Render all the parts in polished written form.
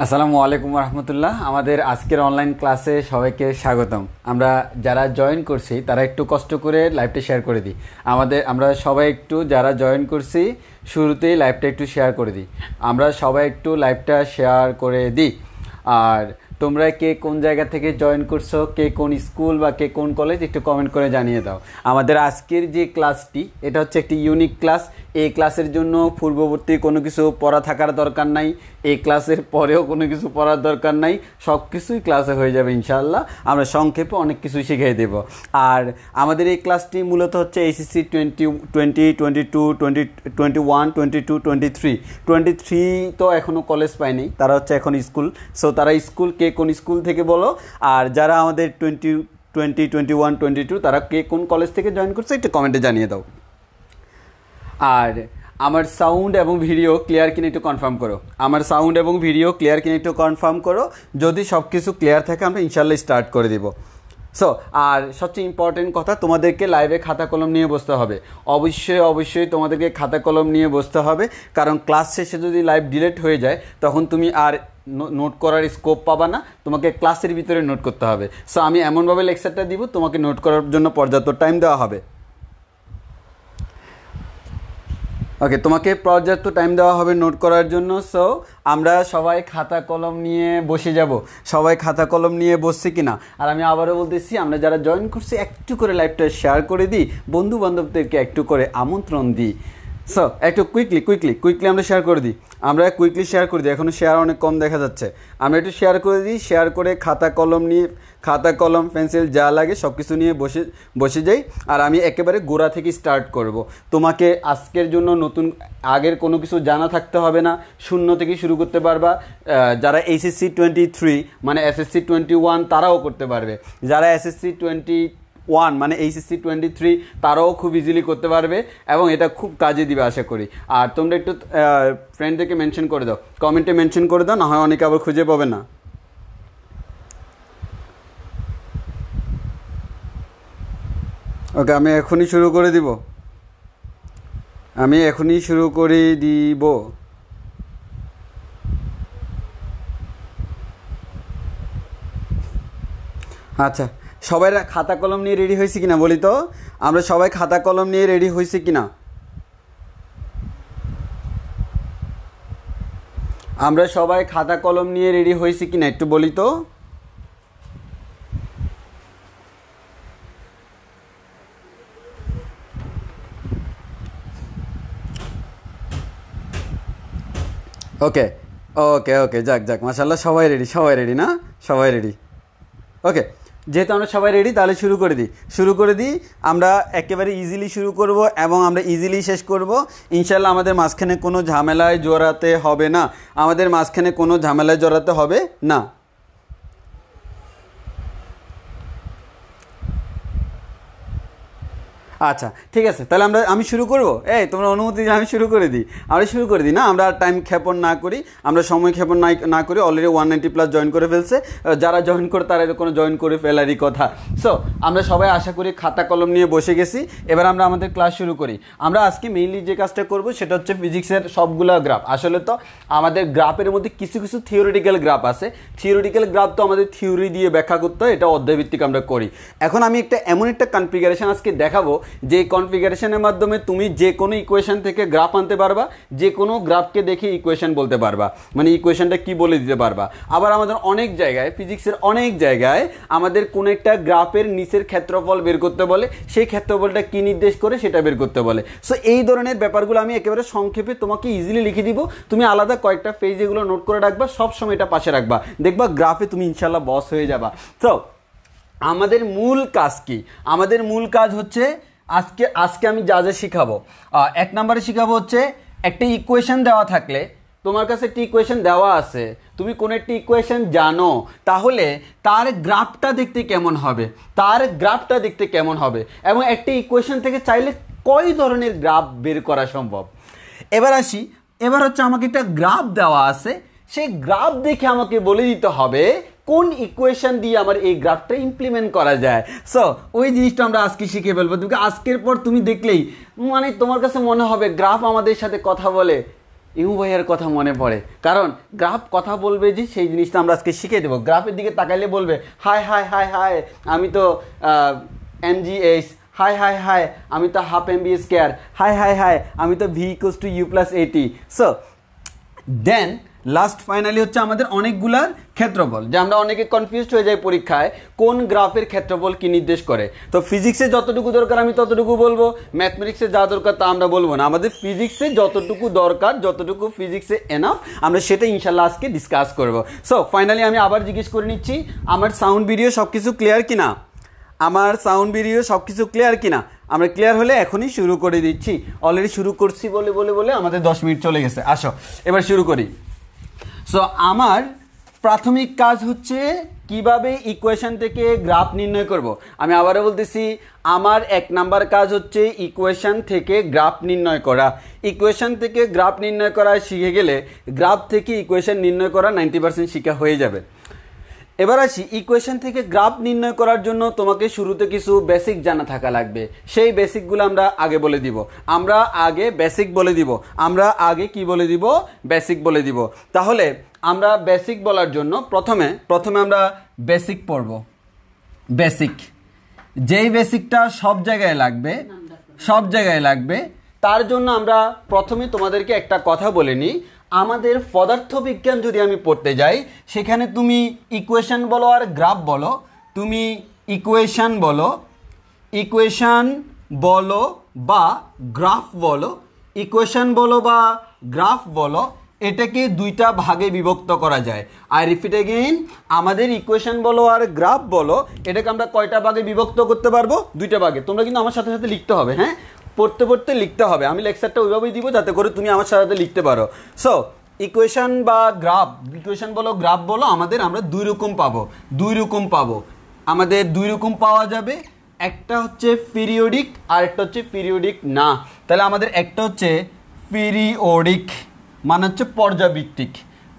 আসসালামু আলাইকুম রহমতুল্লাহ। আমাদের আজকের অনলাইন ক্লাসে সবাইকে স্বাগতম। আমরা যারা জয়েন করছি তারা একটু কষ্ট করে লাইভটা শেয়ার করে দিই। আমরা সবাই একটু যারা জয়েন করছি শুরুতেই লাইভটা একটু শেয়ার করে দিই। আমরা সবাই একটু লাইভটা শেয়ার করে দিই। আর তোমরা কে কোন জায়গা থেকে জয়েন করছো, কে কোন স্কুল বা কে কোন কলেজ, একটু কমেন্ট করে জানিয়ে দাও। আমাদের আজকের যে ক্লাসটি এটা হচ্ছে একটি ইউনিক ক্লাস। এই ক্লাসের জন্য পূর্ববর্তী কোনো কিছু পড়া থাকার দরকার নাই, এই ক্লাসের পরেও কোনো কিছু পড়ার দরকার নাই, সব কিছুই ক্লাসে হয়ে যাবে ইনশাআল্লাহ। আমরা সংক্ষেপে অনেক কিছুই শিখিয়ে দেব। আর আমাদের এই ক্লাসটি মূলত হচ্ছে এইচএসসি 2022 তো এখনও কলেজ পায়নি, তারা হচ্ছে এখন স্কুল। সো তারা স্কুল, কে কোন স্কুল থেকে বলো। আর যারা আমাদের 2021-22 তারা কে কোন কলেজ থেকে জয়েন করছে একটু কমেন্টে জানিয়ে দাও। আর আমার সাউন্ড এবং ভিডিও ক্লিয়ার কিনা একটু কনফার্ম করো। আমার সাউন্ড এবং ভিডিও ক্লিয়ার কিনা একটু কনফার্ম করো। যদি সব কিছু ক্লিয়ার থাকে আমরা ইনশাল্লাহ স্টার্ট করে দিব। সো আর সবচেয়ে ইম্পর্টেন্ট কথা, তোমাদেরকে লাইভে খাতা কলম নিয়ে বসতে হবে। অবশ্যই তোমাদেরকে খাতা কলম নিয়ে বসতে হবে, কারণ ক্লাস শেষে যদি লাইভ ডিলিট হয়ে যায় তখন তুমি আর নোট করার স্কোপ পাবা না, তোমাকে ক্লাসের ভিতরে নোট করতে হবে। সো আমি এমনভাবে লেকচারটা দিব, তোমাকে নোট করার জন্য পর্যাপ্ত টাইম দেওয়া হবে। ওকে, তোমাকে পর্যাপ্ত টাইম দেওয়া হবে নোট করার জন্য। সো আমরা সবাই খাতা কলম নিয়ে বসে যাব। সবাই খাতা কলম নিয়ে বসছি কিনা। আর আমি আবারও বলতেছি, আমরা যারা জয়েন করছি একটু করে লাইভটা শেয়ার করে দিই, বন্ধু বান্ধবদেরকে একটু করে আমন্ত্রণ দিই। সো একটু কুইকলি আমরা শেয়ার করে দিই। কুইকলি শেয়ার করে দিই, এখনও শেয়ার অনেক কম দেখা যাচ্ছে। আমরা একটু শেয়ার করে দিই, শেয়ার করে খাতা কলম পেন্সিল যা লাগে সব কিছু নিয়ে বসে যাই। আর আমি একেবারে গোড়া থেকে স্টার্ট করব। তোমাকে আজকের জন্য আগের কোনো কিছু জানা থাকতে হবে না, শূন্য থেকে শুরু করতে পারবা। যারা এইচএসসি 23 মানে এসএসসি 21 তারাও করতে পারবে। যারা এসএসসি 21 মানে এইচএসসি 23 তারাও খুব ইজিলি করতে পারবে, এবং এটা খুব কাজে দিবে আশা করি। আর তোমরা একটু ফ্রেন্ডদেরকে মেনশন করে দাও, কমেন্টে মেনশন করে দাও, না হয় অনেকে আবার খুঁজে পাবে না। ওকে, আমি এখনই শুরু করে দিব। আচ্ছা, সবাই খাতা কলম নিয়ে রেডি হয়েছে কিনা বলি তো। আমরা সবাই খাতা কলম নিয়ে রেডি হয়েছে কিনা, আমরা সবাই খাতা কলম নিয়ে রেডি হয়েছি কিনা একটু বলি তো। ওকে ওকে ওকে, যাক মাশাআল্লাহ, সবাই রেডি না, সবাই রেডি। ওকে, যেহেতু আমরা সবাই রেডি তাহলে শুরু করে দিই। আমরা একেবারে ইজিলি শুরু করব এবং আমরা ইজিলি শেষ করব ইনশাল্লাহ। আমাদের মাঝখানে কোনো ঝামেলায় জড়াতে হবে না। আচ্ছা ঠিক আছে, তাহলে আমি শুরু করব। তোমরা অনুমতি দিলে আমি শুরু করে দিই না, আমরা টাইম ক্ষেপণ না করি, আমরা সময় ক্ষেপণ না করি। অলরেডি 190+ জয়েন করে ফেলছে। যারা জয়েন করে তারা কোনো জয়েন করে ফেলারই কথা। সো আমরা সবাই আশা করি খাতা কলম নিয়ে বসে গেছি। এবার আমরা আমাদের ক্লাস শুরু করি। আমরা আজকে মেইনলি যে কাজটা করব সেটা হচ্ছে ফিজিক্সের সবগুলা গ্রাফ। আসলে তো আমাদের গ্রাফের মধ্যে কিছু থিওরিটিক্যাল গ্রাফ আছে। থিওরিটিক্যাল গ্রাফ তো আমাদের থিওরি দিয়ে ব্যাখ্যা করতে হয়, এটা অধ্যায়ভিত্তিক আমরা করি। এখন আমি এমন একটা কনফিগারেশন আজকে দেখাবো, যে কনফিগারেশনের মাধ্যমে তুমি যে কোনো ইকুয়েশন থেকে গ্রাফ আনতে পারবা, যে কোনো গ্রাফকে দেখে ইকুয়েশন বলতে পারবা, মানে ইকুয়েশনটা কি বলে দিতে পারবা। আবার আমাদের অনেক জায়গায়, ফিজিক্সের অনেক জায়গায় আমাদের কোনো একটা গ্রাফের নিচের ক্ষেত্রফল বের করতে বলে, সেই ক্ষেত্রফলটা কি নির্দেশ করে সেটা বের করতে বলে। সো এই ধরনের ব্যাপারগুলো আমি একেবারে সংক্ষেপে তোমাকে ইজিলি লিখে দিব। তুমি আলাদা কয়েকটা পেজ এগুলো নোট করে রাখবা, সবসময় এটা পাশে রাখবা, দেখবা গ্রাফে তুমি ইনশাল্লাহ বস হয়ে যাবা। তো আমাদের মূল কাজ কি? আমাদের মূল কাজ হচ্ছে আজকে আমি যা শিখাবো, 1 নম্বরে শিখাবো হচ্ছে একটা ইকুয়েশন দেওয়া থাকলে, তোমার কাছে একটি ইকুয়েশন দেওয়া আছে, তুমি কোনো একটি ইকুয়েশন জানো, তাহলে তার গ্রাফটা দেখতে কেমন হবে, এবং একটি ইকুয়েশন থেকে চাইলে কয় ধরনের গ্রাফ বের করা সম্ভব। এবার হচ্ছে আমাকে একটা গ্রাফ দেওয়া আছে, সেই গ্রাফ দেখে আমাকে বলে দিতে হবে কোন ইকুয়েশন দিয়ে আমার এই গ্রাফটা ইমপ্লিমেন্ট করা যায়। সো ওই জিনিসটা আমরা আজকে শিখে ফেলবো। তুমি আজকের পর তুমি দেখলেই মানে তোমার কাছে মনে হবে গ্রাফ আমাদের সাথে কথা বলে, ইমু ভাইয়ের কথা মনে পড়ে, কারণ গ্রাফ কথা বলবে যে সেই জিনিসটা আমরা আজকে শিখে দেবো। গ্রাফের দিকে তাকাইলে বলবে হাই হাই হাই হাই আমি তো MGH, হাই হাই হাই আমি তো half MB square, hi hi hi আমি তো V = U+80। So then last finally হচ্ছে আমাদের অনেকগুলার ক্ষেত্রফল, যে আমরা অনেকে কনফিউজড হয়ে যাই পরীক্ষায় কোন গ্রাফের ক্ষেত্রফল কি নির্দেশ করে। তো ফিজিক্সে যতটুকু দরকার আমি ততটুকু বলবো, ম্যাথমেটিক্সে যা দরকার তা আমরা বলবো না। আমাদের ফিজিক্সে যতটুকু দরকার, যতটুকু ফিজিক্সে এনাফ, আমরা সেটা ইনশাল্লাহ আজকে ডিসকাস করবো। সো ফাইনালি আমি আবার জিজ্ঞেস করে নিচ্ছি, আমার সাউন্ড ভিডিও সব কিছু ক্লিয়ার কিনা? আমার সাউন্ড ভিডিও সব কিছু ক্লিয়ার কিনা? আমরা ক্লিয়ার হলে এখনই শুরু করে দিচ্ছি। অলরেডি শুরু করছি বলে বলে বলে আমাদের 10 মিনিট চলে গেছে। আসো এবার শুরু করি। সো আমার প্রাথমিক কাজ হচ্ছে কিভাবে ইকুয়েশন থেকে গ্রাফ নির্ণয় করব। আমি আবারও বলতেছি, আমার 1 নাম্বার কাজ হচ্ছে ইকুয়েশন থেকে গ্রাফ নির্ণয় করা। ইকুয়েশন থেকে গ্রাফ নির্ণয় করা শিখে গেলে গ্রাফ থেকে ইকুয়েশন নির্ণয় করা 90% শিখা হয়ে যাবে। এবার আসি, ইকুয়েশন থেকে গ্রাফ নির্ণয় করার জন্য তোমাকে শুরুতে কিছু বেসিক জানা থাকা লাগবে। সেই বেসিকগুলো আমরা আগে বলে দিব। আমরা আগে বেসিক বলে দিব। আমরা আগে কি বলে দিব? বেসিক বলে দিব। তাহলে আমরা বেসিক বলার জন্য প্রথমে আমরা বেসিক পড়ব। বেসিক, যেই বেসিকটা সব জায়গায় লাগবে, তার জন্য আমরা প্রথমে তোমাদেরকে একটা কথা বলে নিই। আমাদের পদার্থবিজ্ঞান যদি আমি পড়তে যাই, সেখানে তুমি ইকুয়েশন বলো আর গ্রাফ বলো, তুমি ইকুয়েশন বলো বা গ্রাফ বলো, ইকুয়েশন বলো বা গ্রাফ বলো, এটাকে দুইটা ভাগে বিভক্ত করা যায়। আই রিপিট এগেইন, আমাদের ইকুয়েশন বলো আর গ্রাফ বলো, এটাকে আমরা কয়টা ভাগে বিভক্ত করতে পারবো? দুইটা ভাগে। তোমরা কিন্তু আমার সাথে সাথে লিখতে হবে, হ্যাঁ, পড়তে পড়তে লিখতে হবে। আমি লেকচারটা ওইভাবেই দিব যাতে করে তুমি আমার সাথে লিখতে পারো। সো ইকুয়েশন বা গ্রাফ, ইকুয়েশন বলো গ্রাফ বলো, আমরা দুই রকম পাবো। আমাদের দুই রকম পাওয়া যাবে। একটা হচ্ছে পিরিয়ডিক আর একটা হচ্ছে পিরিয়ডিক না। তাহলে আমাদের একটা হচ্ছে পিরিয়ডিক, মানে হচ্ছে পর্যাবৃত্তিক,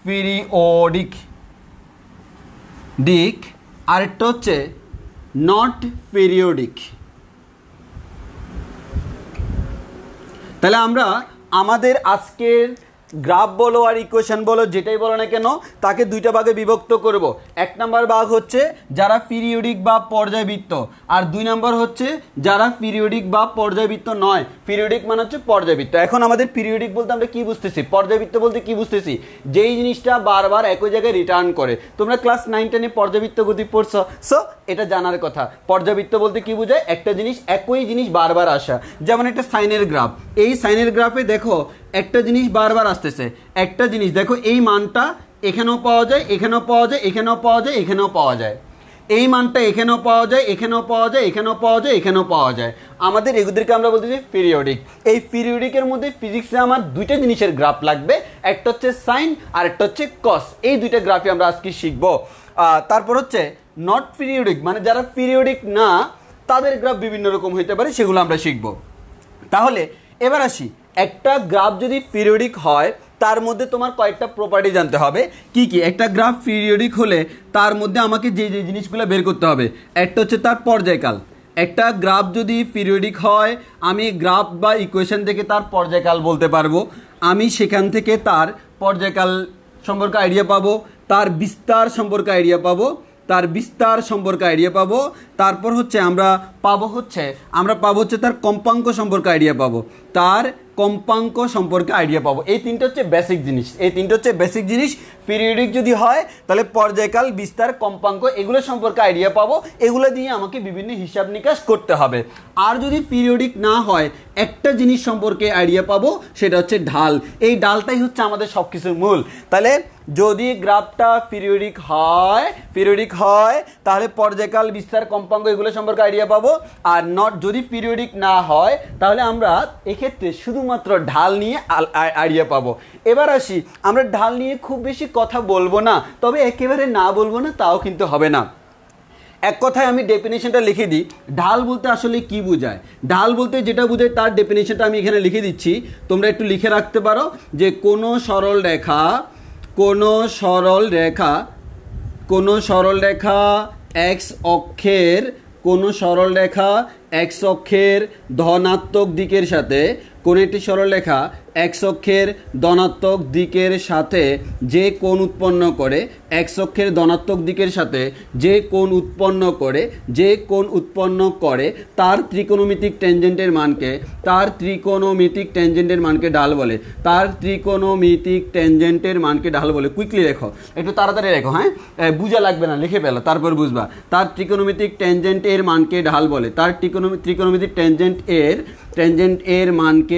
পিরিয়ডিক, আর একটা হচ্ছে নট পিরিয়ডিক। তাহলে আমরা আমাদের আজকের গ্রাফ বলো আর ইকুয়েশন বলো, যেটাই বলো না কেন, তাকে দুইটা ভাগে বিভক্ত করব। 1 নাম্বার ভাগ হচ্ছে যারা পিরিয়ডিক বা পর্যায়বৃত্ত, আর 2 নাম্বার হচ্ছে যারা পিরিয়ডিক বা পর্যায়বৃত্ত নয়। পিরিয়ডিক মানে হচ্ছে পর্যায়বৃত্ত। এখন আমাদের পিরিয়ডিক বলতে আমরা কি বুঝতেছি, পর্যায়বৃত্ত বলতে কি বুঝতেছি? যেই জিনিসটা বারবার একই জায়গায় রিটার্ন করে। তোমরা ক্লাস 9-10-এ পর্যায়বৃত্ত গতি পড়ছো, সো এটা জানার কথা। পর্যায়বৃত্ত বলতে কি বোঝায়? একটা জিনিস, একই জিনিস বারবার আসা। যেমন একটা সাইনের গ্রাফ, এই সাইনের গ্রাফে দেখো একটা জিনিস বারবার আসতেছে। একটা জিনিস দেখো, এই মানটা এখানেও পাওয়া যায়, এখানেও পাওয়া যায়, এখানেও পাওয়া যায়, এখানেও পাওয়া যায়। এই মানটা এখানেও পাওয়া যায়, এখানেও পাওয়া যায়, এখানেও পাওয়া যায়, এখানেও পাওয়া যায়। আমাদের এগুলোকে আমরা বলতেছি পিরিয়ডিক। এই পিরিয়ডিকের মধ্যে ফিজিক্সে আমার দুইটা জিনিসের গ্রাফ লাগবে, একটা হচ্ছে সাইন আর একটা হচ্ছে কস। এই দুইটা গ্রাফই আমরা আজকে শিখবো। তারপর হচ্ছে নট পিরিয়ডিক, মানে যারা পিরিয়ডিক না, তাদের গ্রাফ বিভিন্ন রকম হইতে পারে, সেগুলো আমরা শিখবো। তাহলে এবার আসি, একটা গ্রাফ যদি পিরিয়ডিক হয়, তার মধ্যে তোমার কয়েকটা প্রপার্টি জানতে হবে। কি কি? একটা গ্রাফ পিরিয়ডিক হলে তার মধ্যে আমাকে যে যে জিনিসগুলো বের করতে হবে, একটা হচ্ছে তার পর্যায়কাল। একটা গ্রাফ যদি পিরিয়ডিক হয়, আমি গ্রাফ বা ইকুয়েশন থেকে তার পর্যায়কাল বলতে পারবো। আমি সেখান থেকে তার পর্যায়কাল সম্পর্কে আইডিয়া পাবো, তার বিস্তার সম্পর্কে আইডিয়া পাবো, তারপর হচ্ছে আমরা পাবো হচ্ছে তার কম্পাঙ্ক সম্পর্কে আইডিয়া পাবো, এই তিনটা হচ্ছে বেসিক জিনিস। পিরিয়ডিক যদি হয় তাহলে পর্যায়কাল, বিস্তার, কম্পাঙ্ক, এগুলো সম্পর্কে আইডিয়া পাবো। এগুলো দিয়ে আমাকে বিভিন্ন হিসাব নিকাশ করতে হবে। আর যদি পিরিয়ডিক না হয়, একটা জিনিস সম্পর্কে আইডিয়া পাবো, সেটা হচ্ছে ঢাল। এই ডালটাই হচ্ছে আমাদের সব কিছুর মূল। তাহলে যদি গ্রাফটা পিরিয়ডিক হয় তাহলে পর্যায়কাল, বিস্তার, কম্পাঙ্ক এগুলো সম্পর্কে আইডিয়া পাবো। আর যদি পিরিয়ডিক না হয়, তাহলে আমরা এক্ষেত্রে শুধুমাত্র ঢাল নিয়ে আইডিয়া পাবো। এবার আসি, আমরা ঢাল নিয়ে খুব বেশি কথা বলবো না, তবে একেবারে না বলবো না তাও কিন্তু হবে না। এক কথায় আমি ডেফিনেশনটা লিখে দিই, ঢাল বলতে আসলে কি বোঝায়। ঢাল বলতে যেটা বোঝায় তার ডেফিনেশনটা আমি এখানে লিখে দিচ্ছি, তোমরা একটু লিখে রাখতে পারো, যে কোনো সরল রেখা এক্স অক্ষের ধনাত্মক দিকের সাথে কোন একটি সরলরেখা এক্স অক্ষের ধনাত্মক দিকের সাথে যে কোণ উৎপন্ন করে, এক্স অক্ষের ধনাত্মক দিকের সাথে যে কোণ উৎপন্ন করে তার ত্রিকোণমিতিক ট্যানজেন্টের মানকে ঢাল বলে। কুইকলি লেখো, একটু তাড়াতাড়ি লেখো, হ্যাঁ, বুঝা লাগবে না, লিখে ফেলো তারপর বুঝবা। তার ত্রিকোণমিতিক ট্যানজেন্টের মানকে ঢাল বলে। ত্রিকোণমিতিক ট্যানজেন্টের মানকে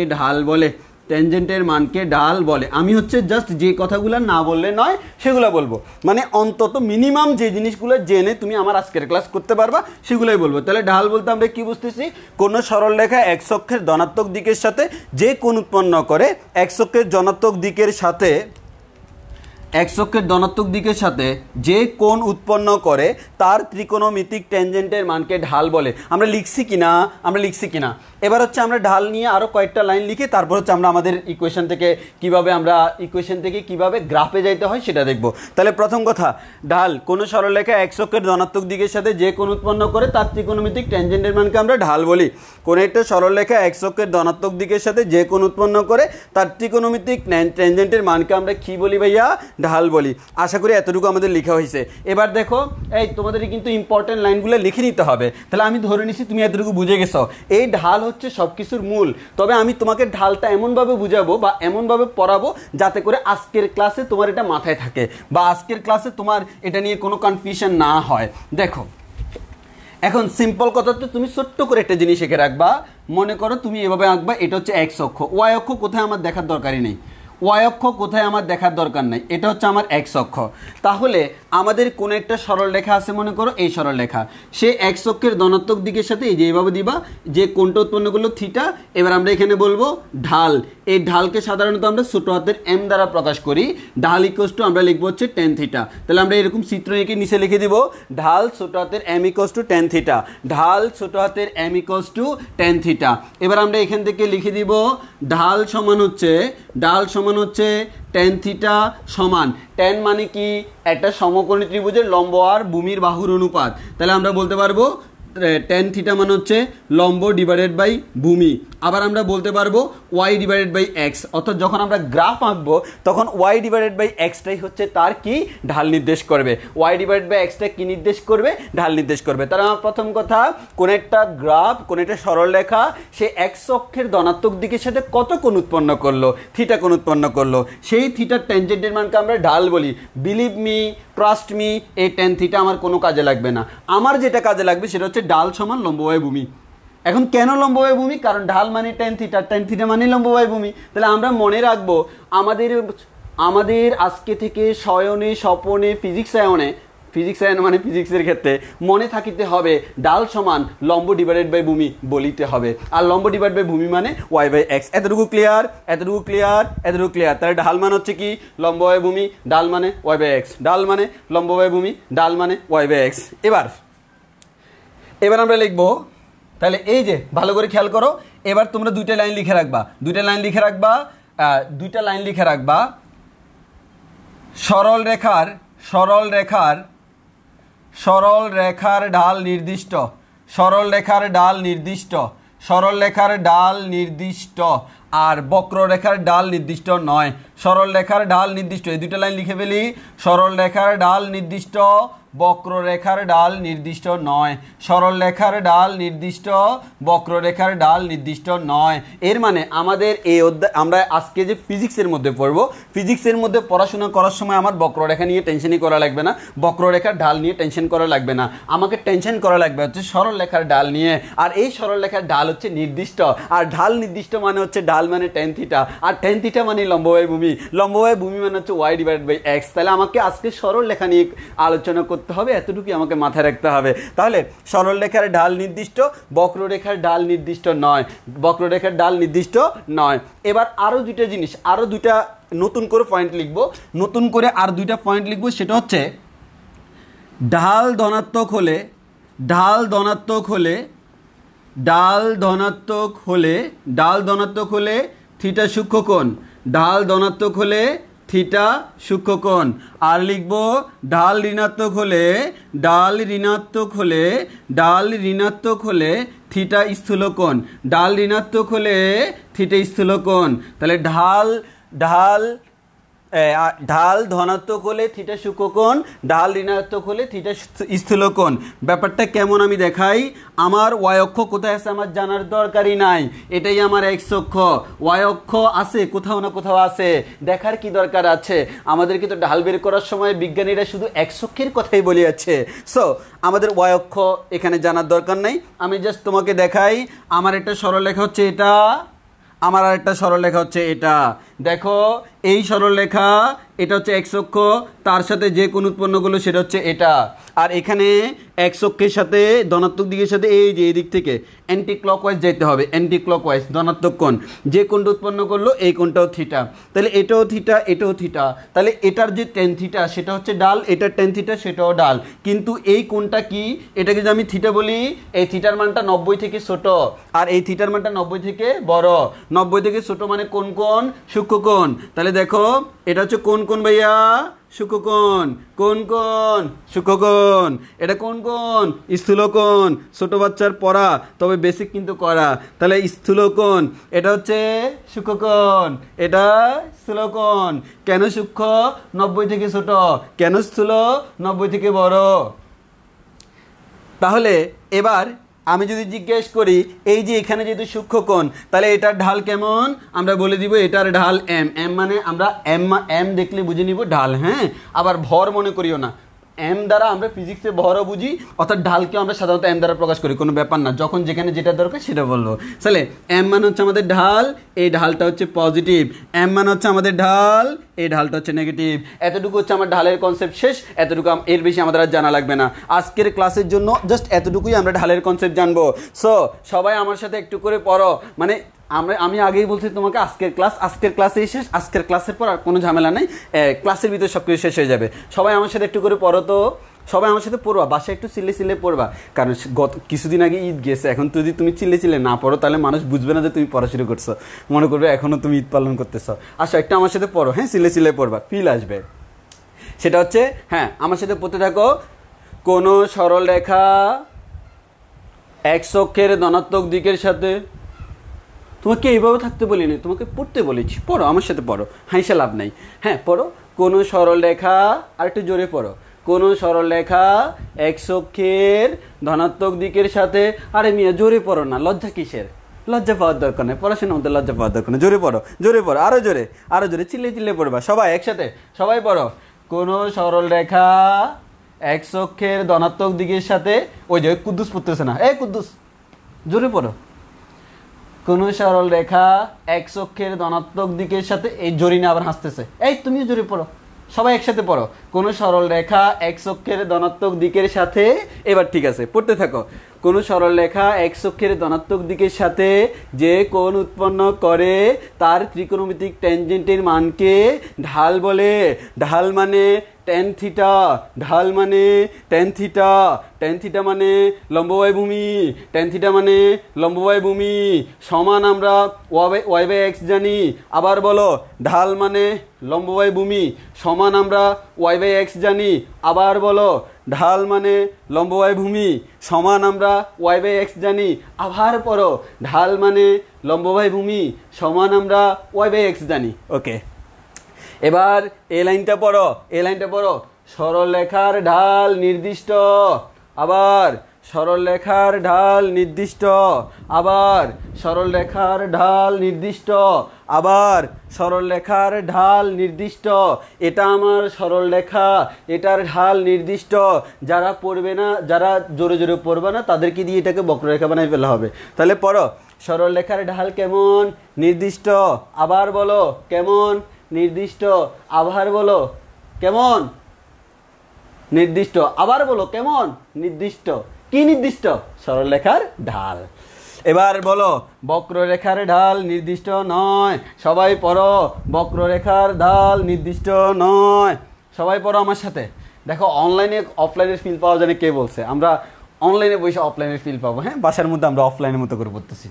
ঢাল বলে। আমি হচ্ছে জাস্ট যে কথাগুলো না বললে নয় সেগুলো বলবো, মানে অন্তত মিনিমাম যে জিনিসগুলো জেনে তুমি আমার আজকের ক্লাস করতে পারবা সেগুলোই বলবো। তাহলে ঢাল বলতে আমরা কি বুঝতেছি? কোন সরলরেখা এক্স অক্ষের ধনাত্মক দিকের সাথে যে কোণ উৎপন্ন করে, এক্স অক্ষের ধনাত্মক দিকের সাথে যে কোণ উৎপন্ন করে তার ত্রিকোণমিতিক ট্যানজেন্টের মানকে ঢাল বলে। আমরা লিখছি কিনা? এবার হচ্ছে আমরা ঢাল নিয়ে আরো কয়েকটা লাইন লিখে তারপর হচ্ছে আমরা আমাদের ইকুয়েশন থেকে কিভাবে গ্রাফে যাইতে হয় সেটা দেখব। তাহলে প্রথম কথা, ঢাল কোন সরলরেখা এক্স অক্ষের ধনাত্মক দিকের সাথে যে কোণ উৎপন্ন করে তার ত্রিকোণমিতিক ট্যানজেন্টের মানকে আমরা ঢাল বলি। কোন একটা সরলরেখা এক্স অক্ষের ধনাত্মক দিকের সাথে যে কোণ উৎপন্ন করে তার ত্রিকোণমিতিক ট্যানজেন্টের মানকে আমরা কি বলি ভাইয়া? ঢাল বলি। আশা করি এতটুকু আমাদের লেখা হয়েছে। এবার দেখো, এই তোমাদের কিন্তু ইম্পর্টেন্ট লাইনগুলো লিখে নিতে হবে। তাহলে আমি ধরে নিছি তুমি এতটুকু বুঝে গেছো। এই ঢাল হচ্ছে সবকিছুর মূল। তবে আমি তোমাকে ঢালটা এমনভাবে বুঝাবো বা এমনভাবে পড়াবো যাতে করে আজকের ক্লাসে তোমার এটা মাথায় থাকে বা আজকের ক্লাসে তোমার এটা নিয়ে কোনো কনফিউশন না হয়। দেখো, এখন সিম্পল কথা, তো তুমি ছোট্ট করে একটা জিনিস এঁকে রাখবা। মনে করো তুমি এভাবে আঁকবা, এটা হচ্ছে এক্স অক্ষ, ওয়াই অক্ষ কোথায় আমার দেখার দরকারই নেই, এটা হচ্ছে আমার এক্স অক্ষ। তাহলে আমাদের কোন একটা সরলরেখা আছে, মনে করো এই সরলরেখা, সে এক্স অক্ষের ধনাত্মক দিকের সাথে এই যে এইভাবে দিবা, যে কোণটা উৎপন্ন করলো থিটা। এবার আমরা এখানে বলবো ঢাল। এই ঢালকে সাধারণত আমরা ছোট হাতের এম দ্বারা প্রকাশ করি। ঢাল ইকুয়ালস টু আমরা লিখবো হচ্ছে টেন থিটা। তাহলে আমরা এরকম চিত্র এঁকে নিচে লিখে দিব ঢাল ছোট হাতের M equals to ten theta, এবার আমরা এখান থেকে লিখে দিব ঢাল সমান হচ্ছে টেন থিটা সমান, টেন মানে কি? একটা সমকোণী ত্রিভুজের লম্ব আর ভূমির বাহুর অনুপাত। তাহলে আমরা বলতে পারবো টেন থিটা মানে হচ্ছে লম্ব ডিভাইডেড বাই ভূমি। আবার আমরা বলতে পারবো ওয়াই ডিভাইডেড বাই এক্স, অর্থাৎ যখন আমরা গ্রাফ আঁকবো তখন ওয়াই ডিভাইডেড বাই এক্সটাই হচ্ছে তার কি? ঢাল নির্দেশ করবে। ওয়াই ডিভাইডেড বাই এক্সটা কি নির্দেশ করবে? ঢাল নির্দেশ করবে। তাহলে আমার প্রথম কথা, কোন একটা গ্রাফ, কোন একটা সরলরেখা সে এক্স অক্ষের ধনাত্মক দিকের সাথে কত কোণ উৎপন্ন করলো? থিটা কোণ উৎপন্ন করলো। সেই থিটার ট্যানজেন্টের মানকে আমরা ঢাল বলি। বিলিভ মি, ট্রাস্ট মি, এই টেন থিটা আমার কোনো কাজে লাগবে না। আমার যেটা কাজে লাগবে সেটা হচ্ছে ঢাল সমান লম্ব বাই ভূমি। এখন কেন লম্ব বাই ভূমি? কারণ ঢাল মানে টেন থিটা মানে লম্ব বাই ভূমি। তাহলে আমরা মনে রাখবো আমাদের আজকে থেকে শয়নে, স্বপনে, ফিজিক্স আয়নে মানে ফিজিক্সের ক্ষেত্রে মনে থাকিতে হবে ঢাল সমান লম্ব ডিভাইডেড বাই ভূমি বলিতে হবে। আর লম্ব ডিভাইড বাই ভূমি মানে ওয়াই বাই এক্স। এতটুকু ক্লিয়ার? তাহলে ঢাল মানে হচ্ছে কি? লম্ব বাই ভূমি, ঢাল মানে ওয়াই বাই এক্স, ঢাল মানে লম্ব বাই ভূমি, ঢাল মানে ওয়াই বাই এক্স। এবার আমরা লিখবো, তাহলে এই যে ভালো করে খেয়াল করো, এবার তোমরা দুইটা লাইন লিখে রাখবা। সরলরেখার ঢাল নির্দিষ্ট আর বক্ররেখার ঢাল নির্দিষ্ট নয়। সরলরেখার ঢাল নির্দিষ্ট, এই দুইটা লাইন লিখে ফেলি। সরলরেখার ঢাল নির্দিষ্ট, বক্ররেখার ঢাল নির্দিষ্ট নয়। সরলরেখার ঢাল নির্দিষ্ট, বক্ররেখার ঢাল নির্দিষ্ট নয়। এর মানে আমাদের এই অধ্যায় আমরা আজকে যে ফিজিক্সের মধ্যে পড়বো, ফিজিক্সের মধ্যে পড়াশোনা করার সময় আমার বক্ররেখা নিয়ে টেনশনই করা লাগবে না, বক্ররেখার ঢাল নিয়ে টেনশন করা লাগবে না। আমাকে টেনশন করা লাগবে হচ্ছে সরলরেখার ঢাল নিয়ে। আর এই সরলরেখার ঢাল হচ্ছে নির্দিষ্ট, আর ঢাল নির্দিষ্ট মানে হচ্ছে ঢাল মানে টেন থিটা, আর টেন থিটা মানে লম্ব বাই ভূমি, লম্ব বাই ভূমি মানে হচ্ছে ওয়াই ডিভাইডেড বাই এক্স। তাহলে আমাকে আজকে সরলরেখা নিয়ে আলোচনা করতে হবে, এতটুকুই আমাকে মাথায় রাখতে হবে। তাহলে সরলরেখার ঢাল নির্দিষ্ট, বক্ররেখার ঢাল নির্দিষ্ট নয়। এবার আরো দুইটা জিনিস, আরো দুইটা নতুন করে পয়েন্ট লিখবো, সেটা হচ্ছে ঢাল ধনাত্মক হলে থিটা সূক্ষ্মকোণ, ঢাল ধনাত্মক হলে থিটা সূক্ষ্মকোণ। আর লিখব ঢাল ঋণাত্মক হলে থিটা স্থূলকোণ। ঢাল ঋণাত্মক হলে থিটা স্থূলকোণ। তাহলে ঢাল ধনাত্মক হলে থিটা সূক্ষ্মকোণ, ঢাল ঋণাত্মক হলে থিটা স্থূলকোণ। ব্যাপারটা কেমন আমি দেখাই। আমার ওয়াই অক্ষ কোথায় আছে আমার জানার দরকারই নাই, এটাই আমার এক্স অক্ষ। ওয়াই অক্ষ আছে কোথাও না কোথাও আছে, দেখার কি দরকার আছে? আমাদেরকে তো ঢাল বের করার সময় বিজ্ঞানীরা শুধু এক্স অক্ষের কথাই বলিয়াছে। সো আমাদের ওয়াই অক্ষ এখানে জানার দরকার নাই। আমি জাস্ট তোমাকে দেখাই, আমার একটা সরলরেখা হচ্ছে এটা, আমার আর একটা সরলরেখা হচ্ছে এটা। দেখো এই সরলরেখা, এটা হচ্ছে এক্স অক্ষ, তার সাথে যে কোণ উৎপন্ন করলো সেটা হচ্ছে এটা। আর এখানে এক্স অক্ষের সাথে ধনাত্মক দিকের সাথে এই যে এই দিক থেকে অ্যান্টি ক্লকওয়াইজ যেতে হবে, অ্যান্টি ক্লকওয়াইজ ধনাত্মক কোণ। যে কোণটা উৎপন্ন করলো এই কোণটাও থিটা, তাহলে এটাও থিটা এটাও থিটা। তাহলে এটার যে টেন থিটা সেটা হচ্ছে ডাল, এটার টেন থিটা সেটাও ডাল। কিন্তু এই কোণটা কি, এটাকে যদি আমি থিটা বলি, এই থিটার মানটা 90 থেকে ছোট, আর এই থিটার মানটা 90 থেকে বড়। 90 থেকে ছোট মানে কোন কোণ? সূক্ষ্মকোণ। তাহলে দেখো এটা হচ্ছে কোন কোণ ভাইয়া? সূক্ষ্মকোণ। কোন কোণ? সূক্ষ্মকোণ। এটা কোন কোণ? স্থূলকোণ। ছোট বাচ্চার পড়া, তবে বেসিক কিন্তু করা। তাহলে স্থূলকোণ, এটা হচ্ছে সূক্ষ্মকোণ, এটা স্থূলকোণ। কেন সূক্ষ্ম? 90 থেকে ছোট। কেন স্থূল? 90 থেকে বড়। তাহলে এবার আমি যদি জিজ্ঞেস করি, এই যে এখানে যেহেতু সূক্ষ্মকোণ, তাহলে এটার ঢাল কেমন? আমরা বলে দিব এটার ঢাল এম। এম মানে আমরা এম দেখলে বুঝে নিব ঢাল। হ্যাঁ, আবার ভর মনে করিও না। এম দ্বারা আমরা ফিজিক্সে ভরও বুঝি, অর্থাৎ ঢালকেও আমরা সাধারণত এম দ্বারা প্রকাশ করি, কোনো ব্যাপার না। যখন যেখানে যেটা দরকার সেটা বলবো। তাহলে এম মানে হচ্ছে আমাদের ঢাল, এই ঢালটা হচ্ছে পজিটিভ। এম মানে হচ্ছে আমাদের ঢাল, এই ঢালটা হচ্ছে নেগেটিভ। এতটুকু হচ্ছে আমার ঢালের কনসেপ্ট শেষ। এতটুকু, এর বেশি আমাদের আর জানা লাগবে না। আজকের ক্লাসের জন্য জাস্ট এতটুকুই আমরা ঢালের কনসেপ্ট জানবো। সো সবাই আমার সাথে একটু করে পড়ো। মানে আমি আগেই বলছি তোমাকে আজকের ক্লাসেই শেষ। আজকের ক্লাসের পর আর কোনো ঝামেলা নেই, ক্লাসের ভিতরে সব কিছু শেষ হয়ে যাবে। সবাই আমার সাথে একটু করে পড়ো তো, সবাই আমার সাথে পড়বা, বাসায় একটু চিল্লে পড়বা। কারণ গত কিছুদিন আগে ঈদ গেছে, এখন যদি তুমি চিল্লে না পড়ো তাহলে মানুষ বুঝবে না যে তুমি পড়াশুরু করছো, মনে করবে এখনও তুমি ঈদ পালন করতেছো। আসো একটা আমার সাথে পড়ো, হ্যাঁ, চিল্লে পড়বা, ফিল আসবে। সেটা হচ্ছে, হ্যাঁ, আমার সাথে পড়তে থাকো। কোনো সরল রেখা এক্স অক্ষের ধনাত্মক দিকের সাথে, তোমাকে এইভাবে থাকতে বলিনি, তোমাকে পড়তে বলেছি। পড়ো, আমার সাথে পড়ো, হাইসা লাভ নাই। হ্যাঁ পড়ো। কোনো সরল রেখা, আর একটু জোরে পড়ো। কোনো সরল রেখা এক্স অক্ষের ধনাত্মক দিকের সাথে, আরে মিয়া জোরে পড়ো না, লজ্জা কিসের? লজ্জা পাওয়ার দরকার নেই, পড়াশোনার মধ্যে লজ্জা পাওয়ার দরকার নেই। জোরে পড়ো, আরো জোরে চিল্লে পড়বা। সবাই একসাথে, সবাই পড়ো। কোনো সরল রেখা এক্স অক্ষের ধনাত্মক দিকের সাথে, ওই যে কুদ্দুস পড়তেছে না, এই কুদ্দুস জোরে পড়ো। কোন সরল রেখা এক্স অক্ষের ধনাত্মক দিকের সাথে, এই জরিনা আবার হাসতেছে, এই তুমিও জোরে পড়ো, সবাই একসাথে পড়ো। কোন সরল রেখা এক্স অক্ষের ধনাত্মক দিকের সাথে, এবার ঠিক আছে পড়তে থাকো। কোন সরল রেখা এক্স অক্ষের ধনাত্মক দিকের সাথে যে কোণ উৎপন্ন করে তার ত্রিকোণমিতিক ট্যানজেন্টের মানকে ঢাল বলে। ঢাল মানে টেন থিটা, ঢাল মানে টেন থিটা, টেন থিটা মানে লম্ববায়ু ভূমি, টেন থিটা মানে লম্ববায়ু ভূমি সমান আমরা ওয়াই বাই এক্স জানি। আবার বলো, ঢাল মানে লম্ববায়ু ভূমি সমান আমরা ওয়াই বাই এক্স জানি। আবার বলো, ঢাল মানে লম্ববায়ু ভূমি সমান আমরা ওয়াই বাই এক্স জানি। আবার পড়ো, ঢাল মানে লম্ববায়ু ভূমি সমান আমরা ওয়াই বাই এক্স জানি। ওকে, এবার এই লাইনটা পড়ো। সরল রেখার ঢাল নির্দিষ্ট, আবার সরল রেখার ঢাল নির্দিষ্ট, আবার সরল রেখার ঢাল নির্দিষ্ট, আবার সরল রেখার ঢাল নির্দিষ্ট। এটা আমার সরল রেখা, এটার ঢাল নির্দিষ্ট। যারা পড়বে না, যারা জোরে পড়বে না, তাদেরকে দিয়ে এটাকে বক্ররেখা বানাই ফেলা হবে। তাহলে পড়ো, সরল রেখার ঢাল কেমন? নির্দিষ্ট। আবার বলো কেমন? নির্দিষ্ট। আবার বলো কেমন? নির্দিষ্ট। আবার বলো কেমন? নির্দিষ্ট। কি নির্দিষ্ট? সরলরেখার ঢাল। এবার বলো, বক্ররেখার ঢাল নির্দিষ্ট নয়। সবাই পড়ো, বক্ররেখার ঢাল নির্দিষ্ট নয়। সবাই পড়ো আমার সাথে। দেখো, অনলাইনে অফলাইনের ফিল পাওয়া যায় না, কে বলছে? আমরা অনলাইনে বসে অফলাইনের ফিল পাবো। হ্যাঁ, বাসার মধ্যে আমরা অফলাইনের মতো করে পড়তেছি।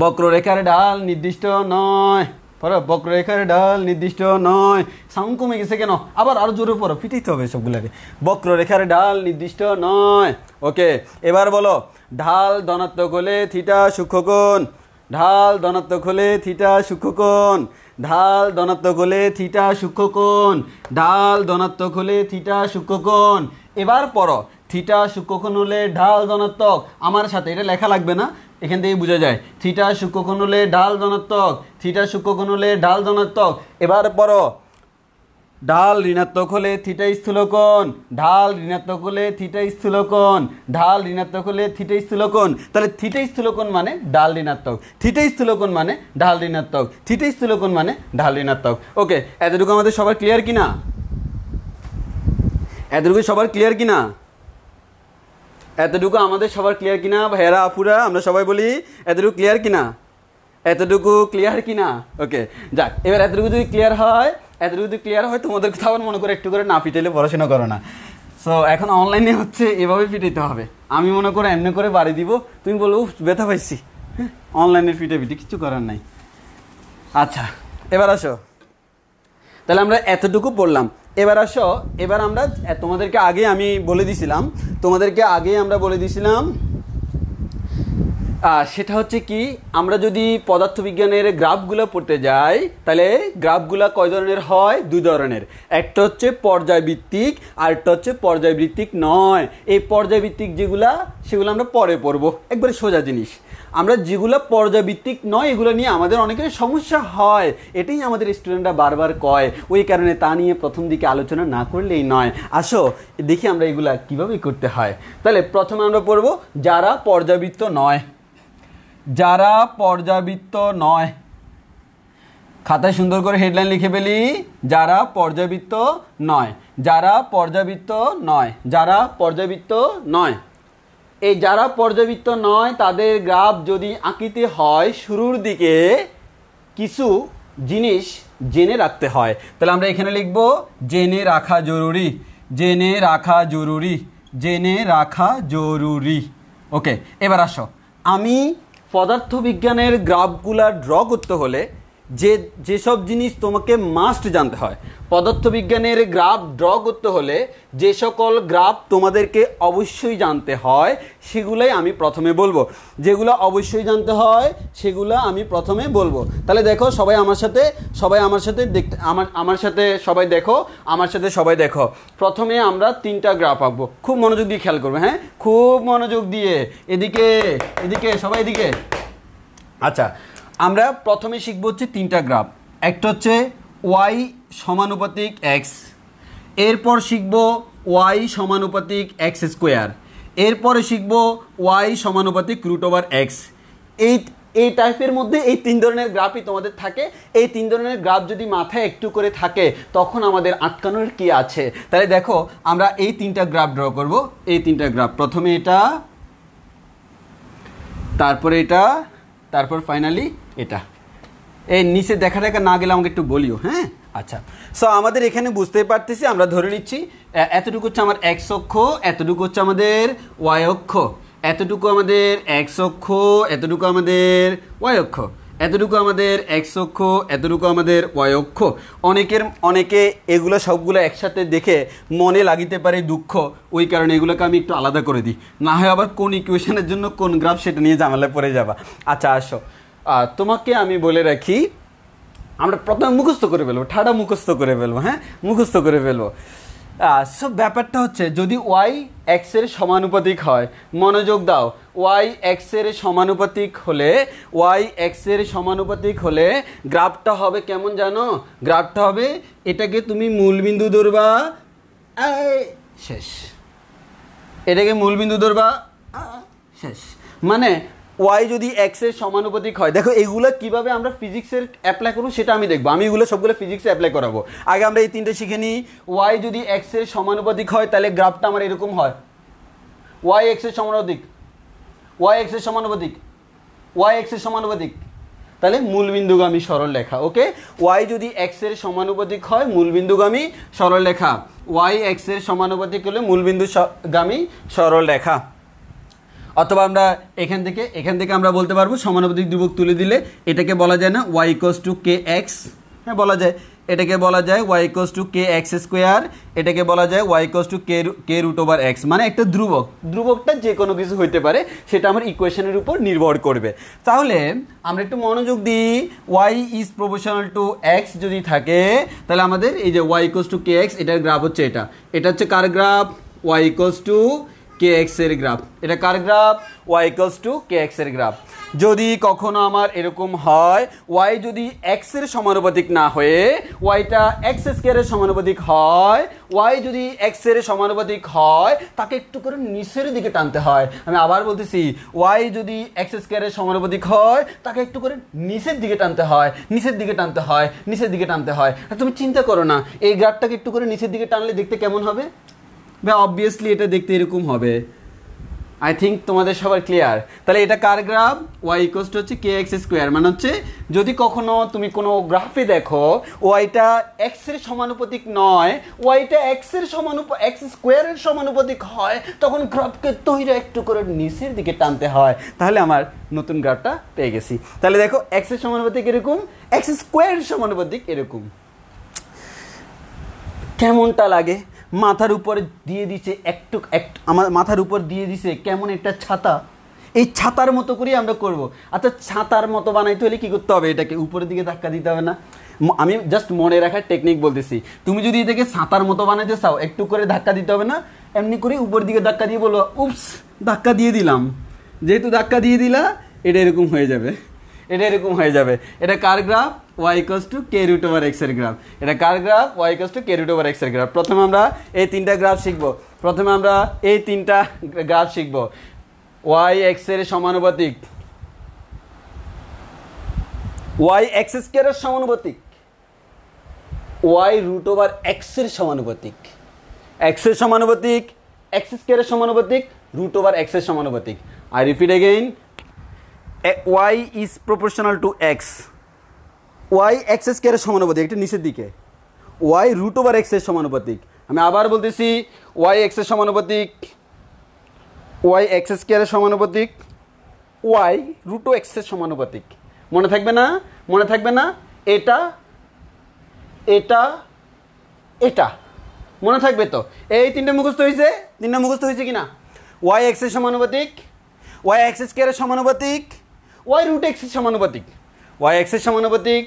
বক্ররেখার ঢাল নির্দিষ্ট নয়। পড়ো, বক্ররেখার ঢাল নির্দিষ্ট নয়। সাউন্ড কমে গেছে কেন? আবার আরো জোরে পড়ো, পিটাইতে হবে সবগুলাকে। বক্ররেখার ঢাল নির্দিষ্ট নয়। ওকে, এবার বলো, ঢাল ধনাত্মক হলে থিটা সূক্ষ্মকোণ। ঢাল ধনাত্মক হলে থিটা সূক্ষ্মকোণ। ঢাল ধনাত্মক হলে থিটা সূক্ষ্মকোণ। ঢাল ধনাত্মক হলে থিটা সূক্ষ্মকোণ। এবার পড়ো, থিটা সূক্ষ্মকোণ হলে ঢাল ধনাত্মক। আমার সাথে এটা লেখা লাগবে না, এখান থেকে বোঝা যায়। থিটা সূক্ষ্মকোণ হলে ঢাল ধনাত্মক। থিটা সূক্ষ্মকোণ হলে ঢাল ধনাত্মক। এবার পড়ো, ঢাল ঋণাত্মক হলে থিটা স্থূলকোণ। ঢাল ঋণাত্মক হলে থিটা স্থূলকোণ। ঢাল ঋণাত্মক হলে থিটা স্থূলকোণ। তাহলে থিটা স্থূলকোণ মানে ঢাল ঋণাত্মক, থিটা স্থূলকোণ মানে ঢাল ঋণাত্মক, থিটা স্থূলকোণ মানে ঢাল ঋণাত্মক। ওকে, এতটুকু আমাদের সবার ক্লিয়ার কিনা? এতটুকু সবার ক্লিয়ার কিনা? এতটুকু আমাদের সবার ক্লিয়ার কিনা ভাইয়েরা আপুরা? আমরা সবাই বলি এতটুকু ক্লিয়ার কিনা? এতটুকু ক্লিয়ার কিনা? ওকে, যাক, এবার এতটুকু যদি ক্লিয়ার হয়, এতটুকু যদি ক্লিয়ার হয়, তোমাদের কথা আবার মনে করে একটু করে না পিটাইলে পড়াশোনা করো না। সো এখন অনলাইনে হচ্ছে, এভাবে পিটাইতে হবে। আমি মনে করো এমনি করে বাড়ি দিব, তুমি বলবো ব্যথা পাইছি। হ্যাঁ, অনলাইনের পিটাপিটি কিছু করার নাই। আচ্ছা, এবার আসো, তাহলে আমরা এতটুকু পড়লাম। এবার আসো, এবার আমরা তোমাদেরকে আগে আমি বলে দিছিলাম, সেটা হচ্ছে কি, আমরা যদি পদার্থবিজ্ঞানের গ্রাফগুলো পড়তে যাই, তাহলে গ্রাফগুলো কয় ধরনের হয়? দুই ধরনের। একটা হচ্ছে পর্যায়ভিত্তিক, আর একটা হচ্ছে পর্যায়ভিত্তিক নয়। এই পর্যায়ভিত্তিক যেগুলা, সেগুলো আমরা পরে পড়বো, একবারে সোজা জিনিস। আমরা যেগুলো পর্যায়ভিত্তিক নয়, এগুলো নিয়ে আমাদের অনেকের সমস্যা হয়, এটাই আমাদের স্টুডেন্টরা বারবার কয়। ওই কারণে তা নিয়ে প্রথম দিকে আলোচনা না করলেই নয়। আসো দেখি আমরা এগুলা কিভাবে করতে হয়। তাহলে প্রথমে আমরা পড়বো যারা পর্যাবৃত্ত নয়। যারা পর্যাবৃত্ত নয়, খাতায় সুন্দর করে হেডলাইন লিখে ফেলি, যারা পর্যাবৃত্ত নয়। যারা পর্যাবৃত্ত নয়, যারা পর্যাবৃত্ত নয়। এই যারা পর্যাবৃত্ত নয়, তাদের গ্রাফ যদি আঁকিতে হয়, শুরুর দিকে কিছু জিনিস জেনে রাখতে হয়। তাহলে আমরা এখানে লিখব জেনে রাখা জরুরি, জেনে রাখা জরুরি, জেনে রাখা জরুরি। ওকে, এবার আসো, আমি পদার্থবিজ্ঞানের গ্রাফগুলা ড্র করতে হলে যেসব জিনিস তোমাকে মাস্ট জানতে হয়, পদার্থবিজ্ঞানের গ্রাফ ড্র করতে হলে যে সকল গ্রাফ তোমাদেরকে অবশ্যই জানতে হয়, সেগুলাই আমি প্রথমে বলবো। যেগুলো অবশ্যই জানতে হয় সেগুলো আমি প্রথমে বলবো। তাহলে দেখো সবাই আমার সাথে দেখতে, আমার সাথে সবাই দেখো, আমার সাথে সবাই দেখো। প্রথমে আমরা তিনটা গ্রাফ আঁকবো, খুব মনোযোগ দিয়ে খেয়াল করবে। হ্যাঁ, খুব মনোযোগ দিয়ে, এদিকে এদিকে সবাই এদিকে। আচ্ছা, আমরা প্রথমে শিখবো হচ্ছে তিনটা গ্রাফ। একটা হচ্ছে ওয়াই সমানুপাতিক এক্স, এরপর শিখবো ওয়াই সমানুপাতিক এক্স স্কোয়ার, এরপরে শিখবো ওয়াই সমানুপাতিক √এক্স। এই টাইপের মধ্যে এই তিন ধরনের গ্রাফই তোমাদের থাকে। এই তিন ধরনের গ্রাফ যদি মাথায় একটু করে থাকে, তখন আমাদের আটকানোর কি আছে? তাহলে দেখো, আমরা এই তিনটা গ্রাফ ড্র করব। এই তিনটা গ্রাফ, প্রথমে এটা, তারপরে এটা, তারপর ফাইনালি এটা। এই নিচে দেখা না গেলে আমাকে একটু বলিও। হ্যাঁ, আচ্ছা। সো আমাদের এখানে বুঝতেই পারতেছি, আমরা ধরে নিচ্ছি এতটুকু হচ্ছে আমার এক্স অক্ষ, এতটুকু হচ্ছে আমাদের ওয়াই অক্ষ, এতটুকু আমাদের এক্স অক্ষ, এতটুকু আমাদের ওয়াই অক্ষ, এতটুকু আমাদের এক্স অক্ষ, এতটুকু আমাদের ওয়াই অক্ষ। অনেকে এগুলো সবগুলো একসাথে দেখে মনে লাগিতে পারে দুঃখ, ওই কারণে এগুলোকে আমি একটু আলাদা করে দিই, না হয় আবার কোন ইকুয়েশনের জন্য কোন গ্রাফ সেটা নিয়ে ঝামেলায় পড়ে যাবা। আচ্ছা আসো, তোমাকে আমি বলে রাখি, আমরা প্রথমে মুখস্থ করে ফেলবো, ঠাডা মুখস্থ করে ফেলবো। হ্যাঁ, মুখস্থ করে ফেলবো। সব ব্যাপারটা হচ্ছে, যদি ওয়াই এক্সের সমানুপাতিক হয়, মনোযোগ দাও, ওয়াই এক্সের সমানুপাতিক হলে, ওয়াই এক্সের সমানুপাতিক হলে গ্রাফটা হবে কেমন জানো? গ্রাফটা হবে, এটাকে তুমি মূলবিন্দু ধরবা, শেষ। এটাকে মূলবিন্দু ধরবা, শেষ। মানে ওয়াই যদি এক্সের সমানুপাতিক হয়, দেখো এগুলো কিভাবে আমরা ফিজিক্সের অ্যাপ্লাই করবো সেটা আমি দেখবো। আমি এগুলো সবগুলো ফিজিক্সে অ্যাপ্লাই করাবো। আগে আমরা এই তিনটে শিখে নিই। ওয়াই যদি এক্সের সমানুপাতিক হয়, তাহলে গ্রাফটা আমার এরকম হয়, ওয়াই এক্সের সমানুপাতিক, ওয়াই এক্সের সমানুপাতিক, ওয়াই এক্সের সমানুপাতিক, তাহলে মূলবিন্দুগামী সরলরেখা। ওকে, ওয়াই যদি এক্সের সমানুপাতিক হয়, মূলবিন্দুগামী সরলরেখা। ওয়াই এক্সের সমানুপাতিক হলে মূলবিন্দুগামী সরলরেখা। অথবা আমরা এখান থেকে আমরা বলতে পারবো সমানুপাতিক ধ্রুবক তুলে দিলে এটাকে বলা যায় না y equals to k x, হ্যাঁ বলা যায়, এটাকে বলা যায় y equals to k x square, এটাকে বলা যায় y equals to k root over x, মানে একটা ধ্রুবকটা যে কোনো কিছু হইতে পারে, সেটা আমার ইকুয়েশনের উপর নির্ভর করবে। তাহলে আমরা একটু মনোযোগ দিই, y is proportional to x যদি থাকে তাহলে আমাদের এই যে y equals to k x, এটার গ্রাফ হচ্ছে এটা হচ্ছে কার graph? y equals to k x এর গ্রাফ। এটা কার graph? y equals to k x এর গ্রাফ। যদি কখনো আমার এরকম হয় y যদি x এর সমানুপাতিক না হয়ে yটা x স্কয়ারের সমানুপাতিক হয়, y যদি x এর সমানুপাতিক হয় তাকে একটু করে নিচের দিকে টানতে হয়। আমি আবার বলতেছি, y যদি x স্কয়ারের সমানুপাতিক হয় তাকে একটু করে নিচের দিকে টানতে হয়, নিচের দিকে টানতে হয়, নিচের দিকে টানতে হয়। আর তুমি চিন্তা করো না, এই গ্রাফটাকে একটু করে নিচের দিকে টানলে দেখতে কেমন হবে? ভাই অবভিয়াসলি এটা দেখতে এরকম হবে। আই থিঙ্ক তোমাদের সবার ক্লিয়ার। তাহলে এটা কার গ্রাফ? y ইকুয়ালস টু হচ্ছে কে এক্স স্কোয়ার, মানে হচ্ছে যদি কখনো তুমি কোনো গ্রাফে দেখো ওয়াইটা এক্স এর সমানুপাতিক নয়, ওয়াইটা এক্স স্কোয়ারের সমানুপাতিক হয়, তখন গ্রাফকে তৈরি একটু করে নিচের দিকে টানতে হয়। তাহলে আমার নতুন গ্রাফটা পেয়ে গেছি। তাহলে দেখো এক্স এর সমানুপাতিক এরকম, এক্স স্কোয়ারের সমানুপাতিক এরকম। কেমনটা লাগে? মাথার উপরে দিয়ে দিছে আমার মাথার উপর দিয়ে দিছে কেমন একটা ছাতা, এই ছাতার মতো করেই আমরা করব। আচ্ছা ছাতার মতো বানাইতে হলে কি করতে হবে? এটাকে উপরের দিকে ধাক্কা দিতে হবে না? আমি জাস্ট মনে রাখার টেকনিক বলতেছি। তুমি যদি এটাকে ছাতার মতো বানাইতে চাও একটু করে ধাক্কা দিতে হবে না, এমনি করে উপরের দিকে ধাক্কা দিয়ে বলো উপস ধাক্কা দিয়ে দিলাম। যেহেতু ধাক্কা দিয়ে দিলা এটা এরকম হয়ে যাবে, এটা এরকম হয়ে যাবে। এটা কার graph? y equals to k root over x এর গ্রাফ। এটা কার graph? y equals to k root over x এর গ্রাফ। প্রথমে আমরা এই তিনটা গ্রাফ শিখব। y এক্স এর সমানুপাতিক, y এক্স স্কয়ারের সমানুপাতিক, y রুট ওভার এক্স এর সমানুপাতিক, এক্স এর সমানুপাতিক, এক্স স্কয়ারের সমানুপাতিক, রুট ওভার এক্স এর সমানুপাতিক। I repeat again, y is proportional to x, y x স্কয়ারের সমানুপাতিক, এটা নিচের দিকে, y রুট ওভার x এর সমানুপাতিক। আমি আবার বলতেছি, y x এর সমানুপাতিক, y x স্কয়ারের সমানুপাতিক, y রুট x এর সমানুপাতিক। মনে থাকবে না? মনে থাকবে না? এটা এটা এটা মনে থাকবে তো? এই তিনটা মুখস্থ হয়েছে? তিনটা মুখস্থ হয়েছে কিনা? y x এর সমানুপাতিক, y x স্কয়ারের সমানুপাতিক, y রুট x এর সমানুপাতিক, y x এর সমানুপাতিক,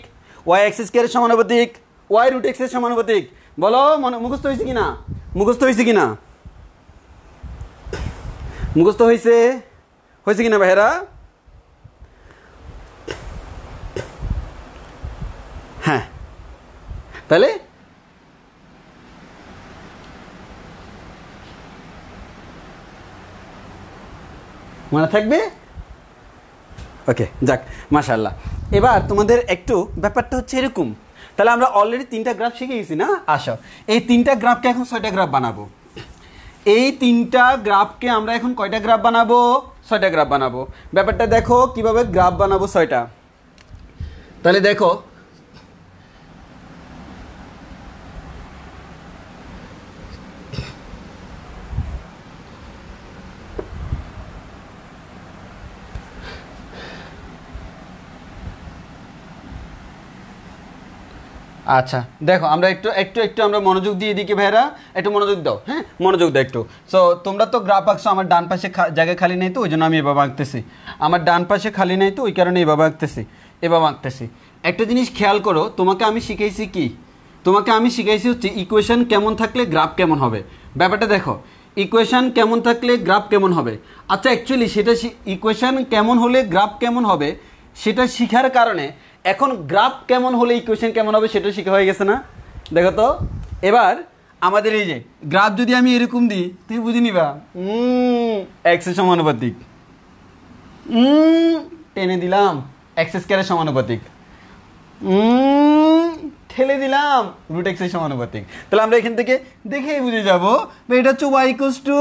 y x স্কয়ারের সমানুপাতিক, y রুট x এর সমানুপাতিক। বলো মুখস্থ হয়েছে কিনা? মুখস্থ হয়েছে কিনা? মুখস্থ হয়েছে কিনা ভাইরা? হ্যাঁ, তাহলে মনে থাকবে? ওকে, যাক মাশাআল্লাহ। এবার তোমাদের একটু ব্যাপারটা হচ্ছে এরকম, তাহলে আমরা অলরেডি তিনটা গ্রাফ শিখে গেছি না? আসো এই তিনটা গ্রাফকে এখন 6টা গ্রাফ বানাবো। এই তিনটা গ্রাফকে আমরা এখন কয়টা গ্রাফ বানাবো? 6টা গ্রাফ বানাবো। ব্যাপারটা দেখো কিভাবে গ্রাফ বানাবো 6টা। তাহলে দেখো আচ্ছা, দেখো আমরা একটু আমরা মনোযোগ দিয়ে দিকে ভাইরা, একটু মনোযোগ দাও। হ্যাঁ, মনোযোগ দাও একটু। সো তোমরা তো গ্রাফ আঁকছো, আমার ডান পাশে জায়গা খালি নেই তো ওই জন্য আমি এভাবে আঁকতেছি। আমার ডান পাশে খালি নেই তো ওই কারণে এভাবে আঁকতেছি। একটা জিনিস খেয়াল করো, তোমাকে আমি শিখাইছি হচ্ছে ইকুয়েশন কেমন থাকলে গ্রাফ কেমন হবে। ব্যাপারটা দেখো, ইকুয়েশন কেমন থাকলে গ্রাফ কেমন হবে। আচ্ছা অ্যাকচুয়ালি সেটা ইকুয়েশন কেমন হলে গ্রাফ কেমন হবে সেটা শিখার কারণে এখন গ্রাফ কেমন হলে ইকুয়েশন কেমন হবে সেটা শিখা হয়ে গেছে না? দেখো তো এবার আমাদের এই যে গ্রাফ যদি আমি এরকম দিই তুই বুঝে নিবা এক্স এর সমানুপাতিক, টেনে দিলাম এক্স স্কয়ারের সমানুপাতিক, ঠেলে দিলাম রুট এক্স এর সমানুপাতিক। তাহলে আমরা এখান থেকে দেখেই বুঝে যাবো এটা হচ্ছে y equals to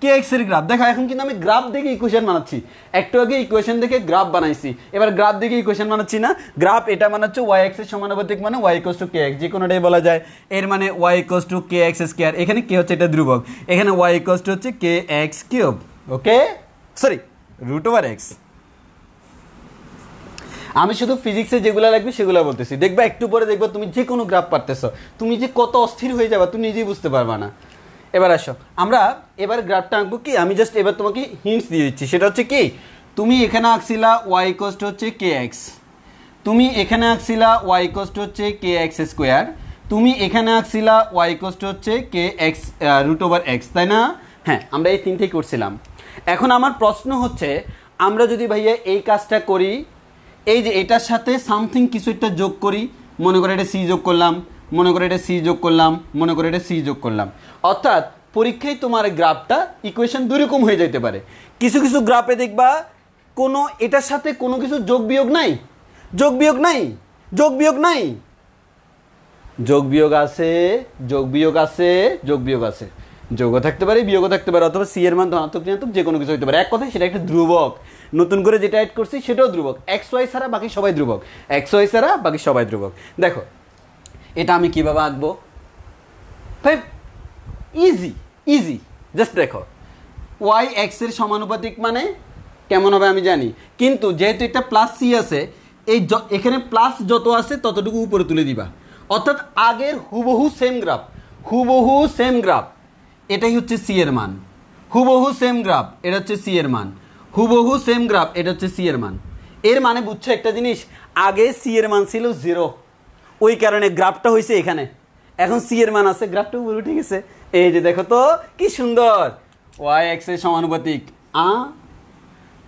k x এর গ্রাফ। দেখো এখন কিন্তু আমি গ্রাফ দেখে ইকুয়েশন বানাচ্ছি, একটু আগে ইকুয়েশন দেখে গ্রাফ বানাইছি, এবার গ্রাফ দেখে ইকুয়েশন বানাচ্ছি না। গ্রাফ এটা মানে হচ্ছে y এক্স এর সমানুপাতিক মানে y equals to k x, যে কোনোটাই বলা যায়। এর মানে y equals to k x square, এখানে কে হচ্ছে এটা ধ্রুবক, এখানে y ইকুয়ালস টু হচ্ছে কে এক্স কিউব। ওকে, সরি √x। আমি শুধু ফিজিক্সে যেগুলো লাগবে সেগুলো বলতেছি, দেখবা একটু পরে দেখবা তুমি যে কোনো গ্রাফ পারতেছো, তুমি যে কত অস্থির হয়ে যাবা তুমি নিজেই বুঝতে পারবা না। এবার আসো আমরা এবার গ্রাফটা আঁকবো কি, আমি জাস্ট এবার তোমাকে হিন্টস দিয়ে দিচ্ছি, সেটা হচ্ছে কি, তুমি এখানে আঁকছিলা y = হচ্ছে kx, তুমি এখানে আঁকছিলা y = হচ্ছে kx², তুমি এখানে আঁকছিলা y = হচ্ছে kx √x, তাই না? হ্যাঁ, আমরা এই তিনটেই করছিলাম। এখন আমার প্রশ্ন হচ্ছে, আমরা যদি ভাইয়া এই কাজটা করি, এই যে এটার সাথে সামথিং কিছু একটা যোগ করি, মনে করে এটা সি যোগ করলাম, মনে করে এটা সি যোগ করলাম, মনে করে এটা সি যোগ করলাম, অর্থাৎ পরীক্ষায় তোমার গ্রাফটা ইকুয়েশন দুই রকম হয়ে যেতে পারে। কিছু কিছু গ্রাফে দেখবা কোনো এটার সাথে কোনো কিছু যোগ বিয়োগ নাই, যোগ বিয়োগ নাই, যোগ বিয়োগ নাই, যোগ বিয়োগ আছে, যোগ বিয়োগ আছে, যোগ বিয়োগ আছে, যোগও থাকতে পারে বিয়োগও থাকতে পারে, অথবা সি এর মান ধনাত্মক ঋণাত্মক যে কোনো কিছু হতে পারে। এক কথায় সেটা একটা ধ্রুবক, নতুন করে যেটা অ্যাড করছি সেটাও ধ্রুবক, এক্স ওয়াই ছাড়া বাকি সবাই ধ্রুবক, এক্স ওয়াই ছাড়া বাকি সবাই ধ্রুবক। দেখো এটা আমি কীভাবে আঁকবো ভাই, ইজি ইজি, জাস্ট দেখো ওয়াই এক্স এর সমানুপাতিক মানে কেমন হবে আমি জানি, কিন্তু যেহেতু এটা প্লাস সি আছে, এই এখানে প্লাস যত আছে ততটুকু উপরে তুলে দিবা, অর্থাৎ আগের হুবহু সেম গ্রাফ, হুবহু সেম গ্রাফ, এটাই হচ্ছে সি এর মান, হুবহু সেম গ্রাফ, এটা হচ্ছে সি এর মান, হুবহু সেম গ্রাফ, এটা হচ্ছে সি এর মান। এর মানে বুঝছো একটা জিনিস, আগে সি এর মান ছিল 0, ওই কারণে গ্রাফটা হয়েছে এখানে, এখন সি এর মান আছে, গ্রাফটা উপরে উঠে গেছে। এই যে দেখো তো কি সুন্দর, ওয়াই এক্স এর সমানুপাতিক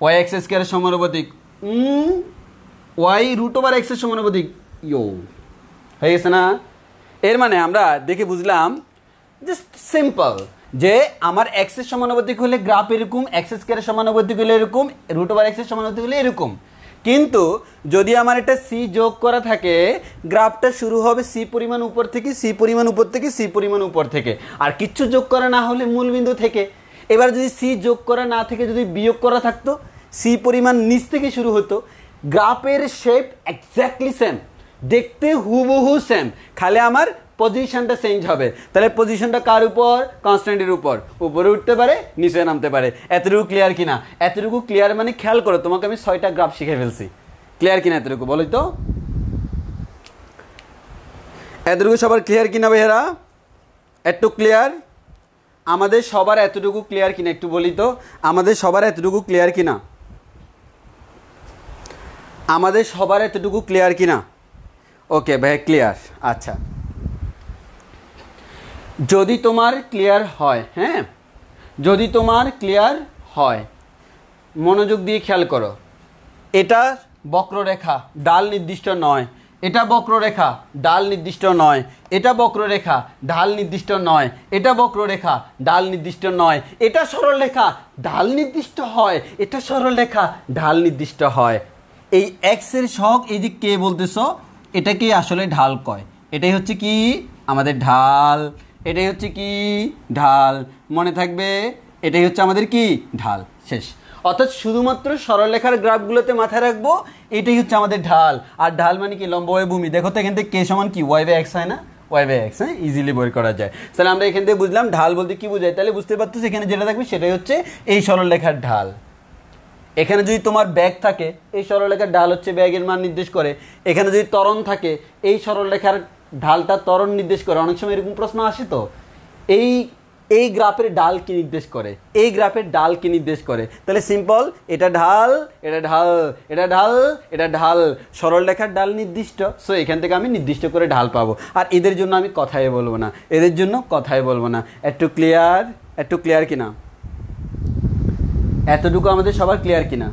ওয়াই এক্স² এর সমানুপাতিক ওয়াই √x এর সমানুপাতিক, ইয়ো হয়ে গেছে না? এর মানে আমরা দেখে বুঝলাম জাস্ট সিম্পল, যে আমার এক্স এর সমানুপাতিক হলে গ্রাফ এরকম, x² এর সমানুপাতিক হলে এরকম, √x এর সমানুপাতিক হলে এরকম। কিন্তু যদি আমার এটা সি যোগ করা থাকে, গ্রাফটা শুরু হবে সি পরিমাণ উপর থেকে, সি পরিমাণ উপর থেকে, সি পরিমাণ উপর থেকে, আর কিচ্ছু যোগ করা না হলে মূলবিন্দু থেকে। এবার যদি সি যোগ করা না থেকে যদি বিয়োগ করা থাকতো, সি পরিমাণ নিচ থেকে শুরু হতো, গ্রাফের শেপ এক্স্যাক্টলি সেম, দেখতে হুবহু সেম, খালি আমার পজিশনটা চেঞ্জ হবে। তাহলে পজিশনটা কার উপর? কনস্ট্যান্টের উপর, উপরে উঠতে পারে নিচে নামতে পারে। এতটুকু ক্লিয়ার কিনা? এতটুকু ক্লিয়ার মানে খেয়াল করো, তোমাকে আমি 6টা গ্রাফ শিখে ফেলছি, ক্লিয়ার কিনা এতটুকু বলো তো? এতটুকু সবার ক্লিয়ার কিনা ভাইয়েরা? একটু ক্লিয়ার? আমাদের সবার এতটুকু ক্লিয়ার কিনা একটু বলি তো, আমাদের সবার এতটুকু ক্লিয়ার কিনা? আমাদের সবার এতটুকু ক্লিয়ার কিনা? ওকে ভাই ক্লিয়ার। আচ্ছা, যদি তোমার ক্লিয়ার হয়, হ্যাঁ যদি তোমার ক্লিয়ার হয়, মনোযোগ দিয়ে খেয়াল করো, এটা বক্ররেখা, ডাল নির্দিষ্ট নয়, এটা বক্ররেখা, ডাল নির্দিষ্ট নয়, এটা বক্ররেখা, ঢাল নির্দিষ্ট নয়, এটা বক্ররেখা, ডাল নির্দিষ্ট নয়, এটা সরলরেখা, ঢাল নির্দিষ্ট হয়, এটা সরলরেখা, ঢাল নির্দিষ্ট হয়। এই এক্স এর সহগ, এই যে কে বলতেছো, এটাকে আসলে ঢাল কয়, এটাই হচ্ছে কি আমাদের ঢাল, এটাই হচ্ছে কি ঢাল, মনে থাকবে, এটাই হচ্ছে আমাদের কি ঢাল, শেষ। অর্থাৎ শুধুমাত্র সরলরেখার গ্রাফগুলোতে মাথায় রাখবো এটাই হচ্ছে আমাদের ঢাল। আর ঢাল মানে কি? লম্ববাহু ভূমি। দেখো তো এখান থেকে কে সমান কি? y/x হয় না? y/x, হ্যাঁ ইজিলি বের করা যায়। তাহলে আমরা এখান থেকে বুঝলাম ঢাল বলতে কি বোঝায়, তাহলে বুঝতে পারতো এখানে যেটা থাকবে সেটাই হচ্ছে এই সরলরেখার ঢাল। এখানে যদি তোমার ব্যাগ থাকে, এই সরলরেখার ঢাল হচ্ছে ব্যাগের মান নির্দেশ করে। এখানে যদি ত্বরণ থাকে, এই সরলরেখার ঢালটা ত্বরণ নির্দেশ করে। অনেক সময় এরকম প্রশ্ন আসে তো, এই গ্রাফের ডাল কি নির্দেশ করে, এই গ্রাফের ডাল কি নির্দেশ করে। তাহলে সিম্পল, এটা ঢাল, এটা ঢাল, এটা ঢাল, এটা ঢাল, সরলরেখার ডাল নির্দিষ্ট। সো এখান থেকে আমি নির্দিষ্ট করে ঢাল পাবো। আর এদের জন্য আমি কথাই বলবো না, এদের জন্য কথাই বলবো না। একটু ক্লিয়ার? একটু ক্লিয়ার কিনা? এতটুকু আমাদের সবার ক্লিয়ার কিনা?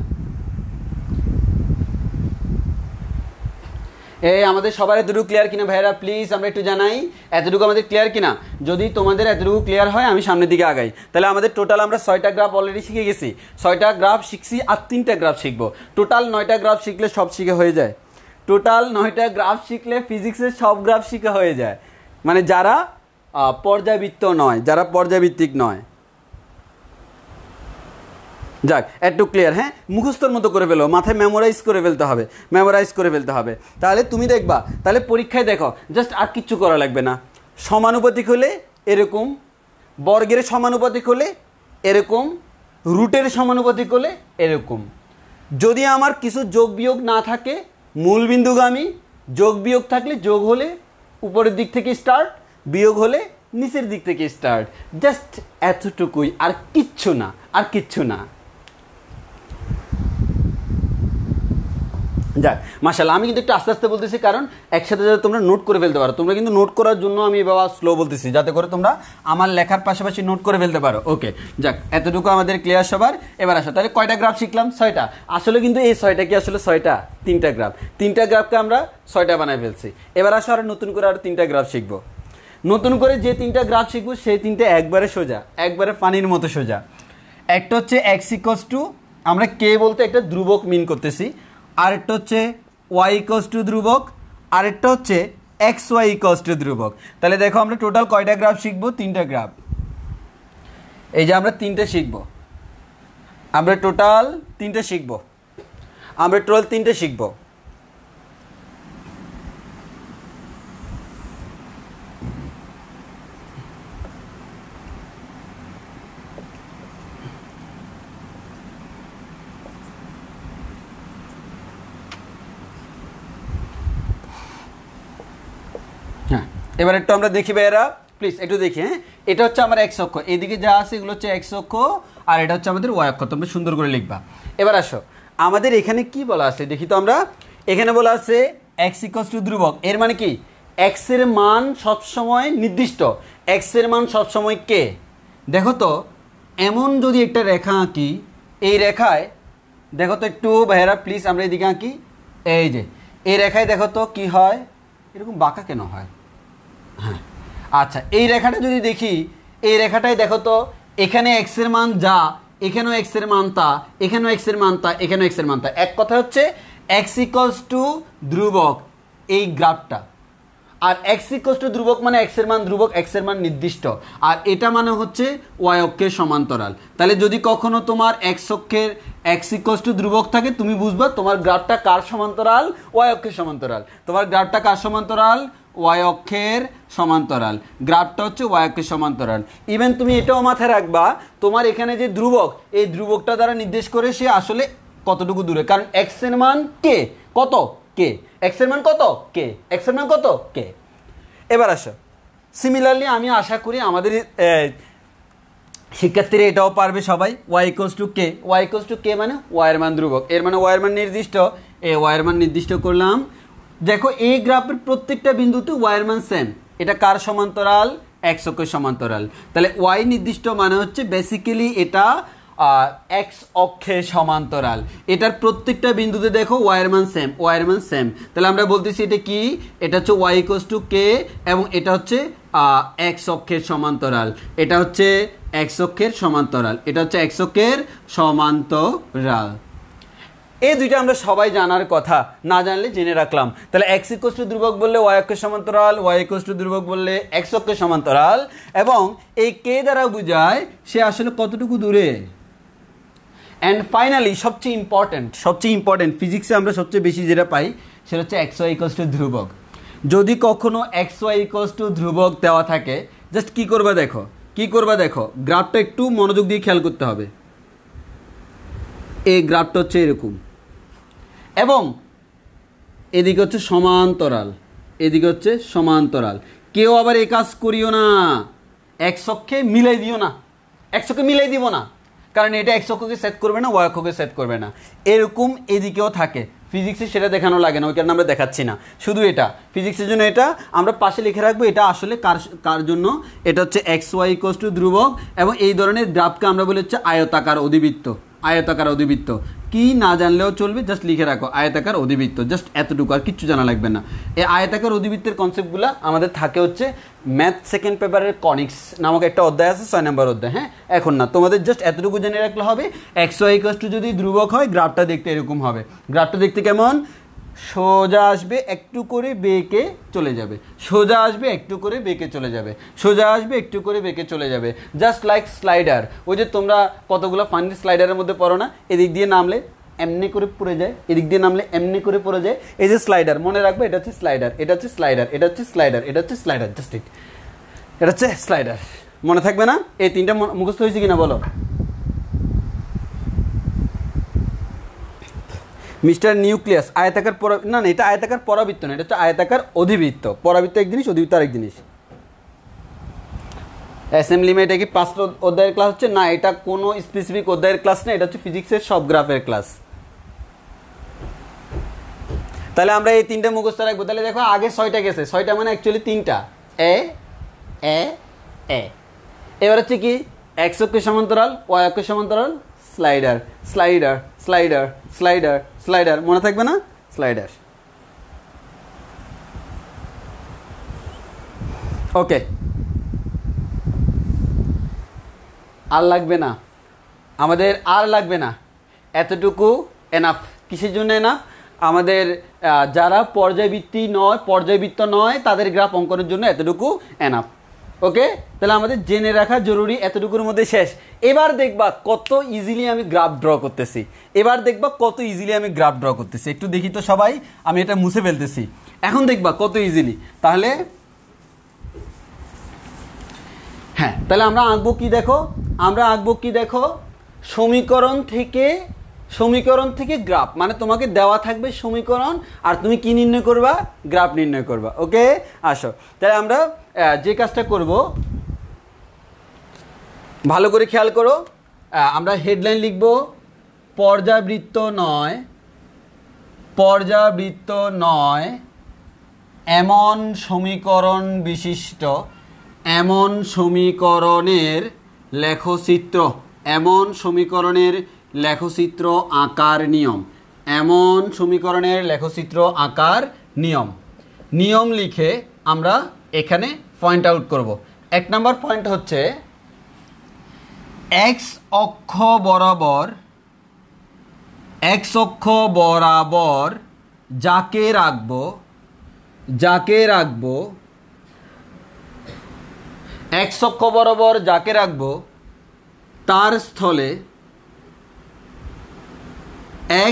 এই আমাদের সবার এতটুকু ক্লিয়ার কিনা ভাইরা? প্লিজ আমরা একটু জানাই এতটুকু আমাদের ক্লিয়ার কিনা। যদি তোমাদের এতটুকু ক্লিয়ার হয় আমি সামনের দিকে আগাই। তাহলে আমাদের টোটাল আমরা 6টা গ্রাফ অলরেডি শিখে গেছি, 6টা গ্রাফ শিখছি, আর 3টা গ্রাফ শিখবো। টোটাল 9টা গ্রাফ শিখলে সব শিখে হয়ে যায়। টোটাল 9টা গ্রাফ শিখলে ফিজিক্সের সব গ্রাফ শিখে হয়ে যায়, মানে যারা পর্যাবৃত্ত নয়, যারা পর্যাবৃত্তিক নয়। যাক, একটু ক্লিয়ার? হ্যাঁ, মুখস্থর মতো করে ফেলো, মাথায় মেমোরাইজ করে ফেলতে হবে, মেমোরাইজ করে ফেলতে হবে। তাহলে তুমি দেখবা, তাহলে পরীক্ষায় দেখো, জাস্ট আর কিচ্ছু করা লাগবে না। সমানুপাতিক হলে এরকম, বর্গের সমানুপাতিক হলে এরকম, রুটের সমানুপাতিক হলে এরকম। যদি আমার কিছু যোগ বিয়োগ না থাকে মূল বিন্দুগামী, যোগ বিয়োগ থাকলে যোগ হলে উপরের দিক থেকে স্টার্ট, বিয়োগ হলে নিচের দিক থেকে স্টার্ট, জাস্ট এতটুকুই, আর কিচ্ছু না, আর কিচ্ছু না। যাক মাশাআল্লাহ, আমি কিন্তু একটু আস্তে আস্তে বলতেছি কারণ একসাথে যাতে তোমরা নোট করে ফেলতে পারো। তোমরা কিন্তু নোট করার জন্য আমি বাবা স্লো বলতেছি, যাতে করে তোমরা আমার লেখার পাশাপাশি নোট করে ফেলতে পারো। ওকে, যাক এতটুকু আমাদের ক্লিয়ার সবার। এবার আসো, তাহলে কয়টা গ্রাফ শিখলাম? 6টা। আসলে কিন্তু এই 6টা কি আসলে 6টা? 3টা গ্রাফ। 3টা গ্রাফকে আমরা 6টা বানায় ফেলছি। এবার আসো আর নতুন করে আরো 3টা গ্রাফ শিখবো। নতুন করে যে 3টা গ্রাফ শিখবো সেই 3টা একবারে সোজা, একবারে পানির মতো সোজা। একটা হচ্ছে এক্স ইকুয়ালস টু, আমরা কে বলতে একটা ধ্রুবক মিন করতেছি, আরেকটা হচ্ছে ওয়াই ইকুয়ালস টু ধ্রুবক, আরেকটা হচ্ছে এক্স ওয়াই ইকুয়ালস টু ধ্রুবক। তাহলে দেখো আমরা টোটাল কয়টা গ্রাফ শিখবো? 3টা গ্রাফ। এই যে আমরা 3টে শিখবো, আমরা টোটাল 3টে শিখবো, আমরা টোটাল 3টে শিখবো। হ্যাঁ, এবার একটু আমরা দেখি ভাইয়েরা, প্লিজ একটু দেখি। হ্যাঁ, এটা হচ্ছে আমার এক্স অক্ষ, এদিকে যা আছে এগুলো হচ্ছে এক্স অক্ষ, আর এটা হচ্ছে আমাদের ওয়াই অক্ষ। তোমরা সুন্দর করে লিখবা। এবার আসো, আমাদের এখানে কি বলা আছে দেখি তো আমরা। এখানে বলা আছে এক্স ইকুয়ালস টু ধ্রুবক। এর মানে কি? এক্স এর মান সবসময় নির্দিষ্ট, এক্স এর মান সবসময় কে। দেখো তো, এমন যদি একটা রেখা আঁকি, এই রেখায় দেখো তো একটু ভাইয়েরা প্লিজ, আমরা এদিকে আঁকি। এই যে এই রেখায় দেখো তো কি হয়, এরকম বাঁকা কেন হয়? হ্যাঁ, আচ্ছা, এই রেখাটা যদি দেখি, এই রেখাটায় দেখো তো এখানে এক্স এর মান যা, এখানেও এক্স এর মান তা, এখানেও এক্স এর মান তা, এখানেও এক্স এর মান তা। এক কথা হচ্ছে এক্স ইকুয়ালস টু ধ্রুবক এই গ্রাফটা, আর এক্স ইকুয়ালস টু ধ্রুবক মানে এক্স এর মান ধ্রুবক, এক্স এর মান নির্দিষ্ট, আর এটা মানে হচ্ছে ওয়াই অক্ষের সমান্তরাল। তাহলে যদি কখনো তোমার এক্স অক্ষের এক্স ইকুয়ালস টু ধ্রুবক থাকে, তুমি বুঝবা তোমার গ্রাফটা কার সমান্তরাল? ওয়াই অক্ষের সমান্তরাল। তোমার গ্রাফটা কার সমান্তরাল? ওয়াই অক্ষের সমান্তরাল। গ্রাফটা হচ্ছে ওয়াই অক্ষের সমান্তরাল। ইভেন তুমি এটাও মাথায় রাখবা, তোমার এখানে যে ধ্রুবক, এই ধ্রুবকটা দ্বারা নির্দেশ করে সে আসলে কতটুকু দূরে, কারণ এক্স এর মান কে, কত কে, এক্স এর মান কত কে, এক্স এর মান কত কে। এবার আসো, সিমিলারলি আমি আশা করি আমাদের শিক্ষার্থীরা এটাও পারবে সবাই। Y equals to k, y equals to k মানে ওয়াইয়ের মান ধ্রুবক, এর মানে ওয়াইয়ের মান নির্দিষ্ট। এ ওয়াইয়ের মান নির্দিষ্ট করলাম। দেখো এই গ্রাফের প্রত্যেকটা বিন্দুতে ওয়াইয়ের মান সেম। এটা কার সমান্তরাল? এক্স অক্ষের সমান্তরাল। তাহলে ওয়াই নির্দিষ্ট মানে হচ্ছে বেসিক্যালি এটা এক্স অক্ষের সমান্তরাল। এটার প্রত্যেকটা বিন্দুতে দেখো ওয়াইয়ের মান সেম, ওয়াইয়ের মান সেম। তাহলে আমরা বলতেছি এটা কি? এটা হচ্ছে ওয়াই ইকুয়ালস টু কে, এবং এটা হচ্ছে এক্স অক্ষের সমান্তরাল। এটা হচ্ছে এক্স অক্ষের সমান্তরাল, এটা হচ্ছে এক্স অক্ষের সমান্তরাল। এই দুইটা আমরা সবাই জানার কথা, না জানলে জেনে রাখলাম। তাহলে এক্স ইকুয়ালস টু ধ্রুবক বললে ওয়াই অক্ষের সমান্তরাল, ওয়াই ইকুয়ালস টু ধ্রুবক বললে এক্স অক্ষের সমান্তরাল, এবং এই কে দ্বারা বোঝায় সে আসলে কতটুকু দূরে। অ্যান্ড ফাইনালি সবচেয়ে ইম্পর্টেন্ট ফিজিক্সে আমরা সবচেয়ে বেশি যেটা পাই সেটা হচ্ছে এক্স ওয়াই ইকুয়ালস টু ধ্রুবক। যদি কখনো এক্স ওয়াই ইকুয়ালস টু ধ্রুবক দেওয়া থাকে, জাস্ট কি করবা দেখো, কি করবা দেখো, গ্রাফটা একটু মনোযোগ দিয়ে খেয়াল করতে হবে। এই গ্রাফটা হচ্ছে এরকম, এবং এদিকে হচ্ছে সমান্তরাল, এদিকে হচ্ছে সমান্তরাল। কেউ আবার এই কাজ করিও না, এক্স অক্ষে মিলাই দিও না, এক্স অক্ষে মিলাই দিব না, কারণ এটা এক্স অক্ষকে সেট করবে না, ওয়াই অক্ষকে সেট করবে না। এরকম এদিকেও থাকে, ফিজিক্সে সেটা দেখানো লাগে না, ওই কারণে আমরা দেখাচ্ছি না। শুধু এটা ফিজিক্সের জন্য, এটা আমরা পাশে লিখে রাখবো। এটা আসলে কার জন্য? এটা হচ্ছে এক্স ওয়াই ইকুয়ালস টু ধ্রুবক, এবং এই ধরনের গ্রাফকে আমরা বলি হচ্ছে আয়তাকার অধিবৃত্ত। আয়তাকার অধিবৃত্ত কি না জানলেও চলবে, জাস্ট লিখে রাখো আয়তাকার অধিবৃত্ত, জাস্ট এতটুকু, আর কিচ্ছু জানা লাগবে না। এই আয়তাকার অধিবৃত্তের কনসেপ্টগুলো আমাদের থাকে হচ্ছে ম্যাথ সেকেন্ড পেপারের কনিক্স নামক একটা অধ্যায় আছে, 6 নম্বর অধ্যায়। হ্যাঁ, এখন না, তোমাদের জাস্ট এতটুকু জেনে রাখলে হবে। এক্স ওয়াই ইকুয়ালস টু যদি ধ্রুবক হয়, গ্রাফটা দেখতে এরকম হবে। গ্রাফটা দেখতে কেমন? সোজা আসবে, একটু করে বেঁকে চলে যাবে, সোজা আসবে, একটু করে বেঁকে চলে যাবে, সোজা আসবে, একটু করে বেঁকে চলে যাবে, জাস্ট লাইক স্লাইডার। ওই যে তোমরা কতগুলো ফানি স্লাইডারের মধ্যে পড়ো না, এদিক দিয়ে নামলে এমনি করে পড়ে যায়, এদিক দিয়ে নামলে এমনি করে পড়ে যায়। এই যে স্লাইডার, মনে রাখবে এটা হচ্ছে স্লাইডার, এটা হচ্ছে স্লাইডার, এটা হচ্ছে স্লাইডার, এটা হচ্ছে স্লাইডার, জাস্ট এটা হচ্ছে স্লাইডার। মনে থাকবে না? এই তিনটা মুখস্থ হয়েছে কিনা বলো? মিস্টার নিউক্লিয়াস আয়তাকার না না, এটা আয়তাকার পরাবৃত্ত না, এটা হচ্ছে আয়তাকার অধিবৃত্ত। পরাবৃত্ত এক জিনিস, অধিবৃত্ত আরেক জিনিস। অ্যাসেম্বলি এটা কি 5 অধ্যায়ের ক্লাস হচ্ছে না? এটা কোনো স্পেসিফিক অধ্যায়ের ক্লাস না, এটা হচ্ছে ফিজিক্সের সব গ্রাফের ক্লাস। তাহলে আমরা এই 3টা মুখস্থ রাখবো। তাহলে দেখো আগে 6টা গেছে, 6টা মানে অ্যাকচুয়ালি 3টা। এ এ এ এবার হচ্ছে কি x অক্ষের সমান্তরাল, y অক্ষের সমান্তরাল, slider slider slider slider slider, মনে থাকবে না? স্লাইডার। ওকে, আর লাগবে না আমাদের, আর লাগবে না, এতটুকু এনাফ। কিসের জন্য এনাফ? আমাদের যারা পর্যায়বৃত্ত নয় তাদের গ্রাফ অঙ্কনের জন্য এতটুকু এনাফ। ওকে, তাহলে আমাদের জেনে রাখা জরুরি, এতটুকুর মধ্যে শেষ। এবার দেখবা কত ইজিলি আমি গ্রাফ ড্র করতেছি, একটু দেখি তো সবাই, আমি এটা মুছে ফেলতেছি, এখন দেখবা কত ইজিলি। তাহলে হ্যাঁ, তাহলে আমরা আঁকবো কি দেখো, সমীকরণ থেকে গ্রাফ, মানে তোমাকে দেওয়া থাকবে সমীকরণ আর তুমি কি নির্ণয় করবা? গ্রাফ নির্ণয় করবা। ওকে, আসো তাহলে আমরা যে কাজটা করব ভালো করে খেয়াল করো। আমরা হেডলাইন লিখব পর্যাবৃত্ত নয় এমন সমীকরণ বিশিষ্ট, এমন সমীকরণের লেখচিত্র, এমন সমীকরণের লেখচিত্র আঁকার নিয়ম, এমন সমীকরণের লেখচিত্র আঁকার নিয়ম। নিয়ম লিখে আমরা এখানে পয়েন্ট আউট করব। 1 নম্বর পয়েন্ট হচ্ছে x অক্ষ বরাবর যাকে রাখবো x অক্ষ বরাবর যাকে রাখবো তার স্থলে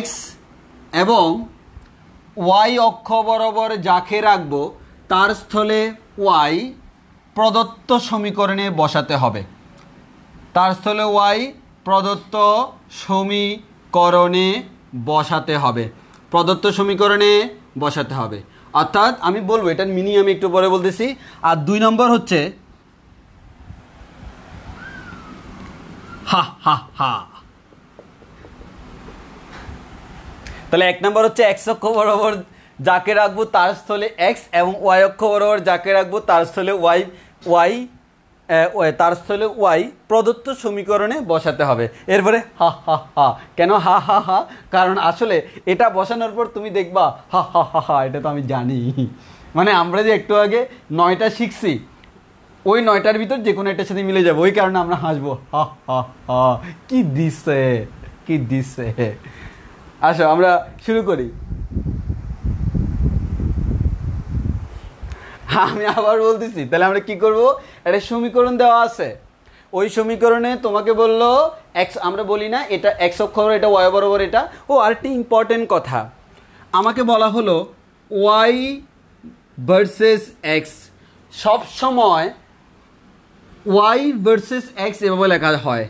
x এবং y অক্ষ বরাবর যাকে রাখবো তার স্থলে y প্রদত্ত সমীকরণে বসাতে হবে। তার স্থলে y প্রদত্ত সমীকরণে বসাতে হবে। অর্থাৎ আমি বলবো, এটার মিনিং আমি একটু পরে বলতেছি। আর 2 নম্বর হচ্ছে তাহলে 1 নম্বর হচ্ছে x অক্ষ বরাবর যাকে রাখবো তার স্থলে x এবং y অক্ষ বরাবর যাকে রাখবো তার স্থলে y প্রদত্ত সমীকরণে বসাতে হবে। এরপরে কেন কারণ আসলে এটা বসানোর পর তুমি দেখবা এটা তো আমি জানি, মানে আমরা যে একটু আগে 9টা শিখছি, ওই 9টার ভিতর যে কোনো একটার সাথে মিলে যাবে, ওই কারণে আমরা হাসবো কি দিচ্ছে। আসো আমরা শুরু করি। আমি আবার বলতেছি, তাহলে আমরা কি করব? একটা সমীকরণ দেওয়া আছে, ওই সমীকরণে তোমাকে বললো x, আমরা বলি না এটা x অক্ষ বরাবর, এটা y বরাবর, এটা। ও আরেকটি ইম্পর্টেন্ট কথা, আমাকে বলা হলো y ভার্সেস x, সব সময় y ভার্সেস x এভাবে লেখা হয়,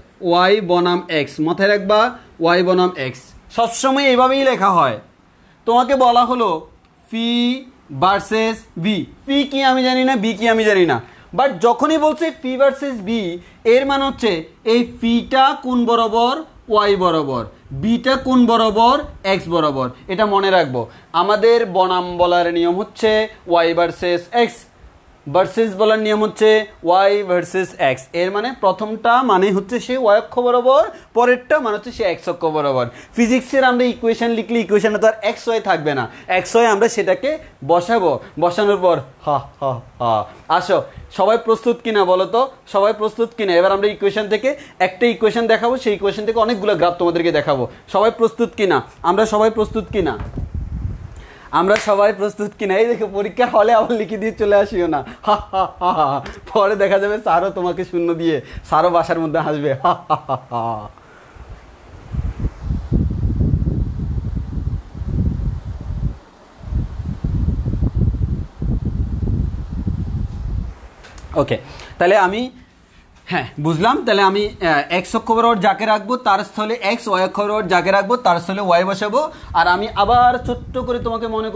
y বনাম x, মাথায় রাখবা y বনাম x সবসময় এভাবেই লেখা হয়। তোমাকে বলা হলো ফি ভার্সেস বি, ফি কি আমি জানি না, বি কি আমি জানি না, বাট যখনই বলছে ফি ভার্সেস বি, এর মানে হচ্ছে এই ফিটা কোন বরাবর? y বরাবর, বিটা কোন বরাবর? x বরাবর। এটা মনে রাখবো। আমাদের বনাম বলার নিয়ম হচ্ছে y ভার্সেস x, ভার্সেস বলার নিয়ম হচ্ছে y ভার্সেস x। এর মানে প্রথমটা মানে হচ্ছে সে y অক্ষ বরাবর, পরেরটা মানে হচ্ছে সে x অক্ষ বরাবর। ফিজিক্সের আমরা ইকুয়েশন লিখলে ইকুয়েশনে তো আর x y থাকবে না, x y আমরা সেটাকে বসাবো, বসানোর পর আসো সবাই প্রস্তুত কিনা বলো তো, সবাই প্রস্তুত কিনা? এবার আমরা ইকুয়েশন থেকে একটা ইকুয়েশন দেখাবো, সেই ইকুয়েশন থেকে অনেকগুলো গ্রাফ তোমাদেরকে দেখাবো। সবাই প্রস্তুত কিনা? আমরা সবাই প্রস্তুত কিনা? এই দেখো পরীক্ষার হলে আবার লিখে দিয়ে চলে আসিও না, পরে দেখা যাবে স্যারও তোমাকে শূন্য দিয়ে স্যারও বাসার মধ্যে হাসবে। ওকে, তাহলে আমি হ্যাঁ বুঝলাম। তাহলে আমি এক্স অক্ষ বরাবর যাকে রাখবো তার স্থলে এক্স, ওয়াই অক্ষ বরাবর যাকে রাখবো তার স্থলে ওয়াই বসাবো। আর আমি আবার ছোট্ট করে তোমাকে মনে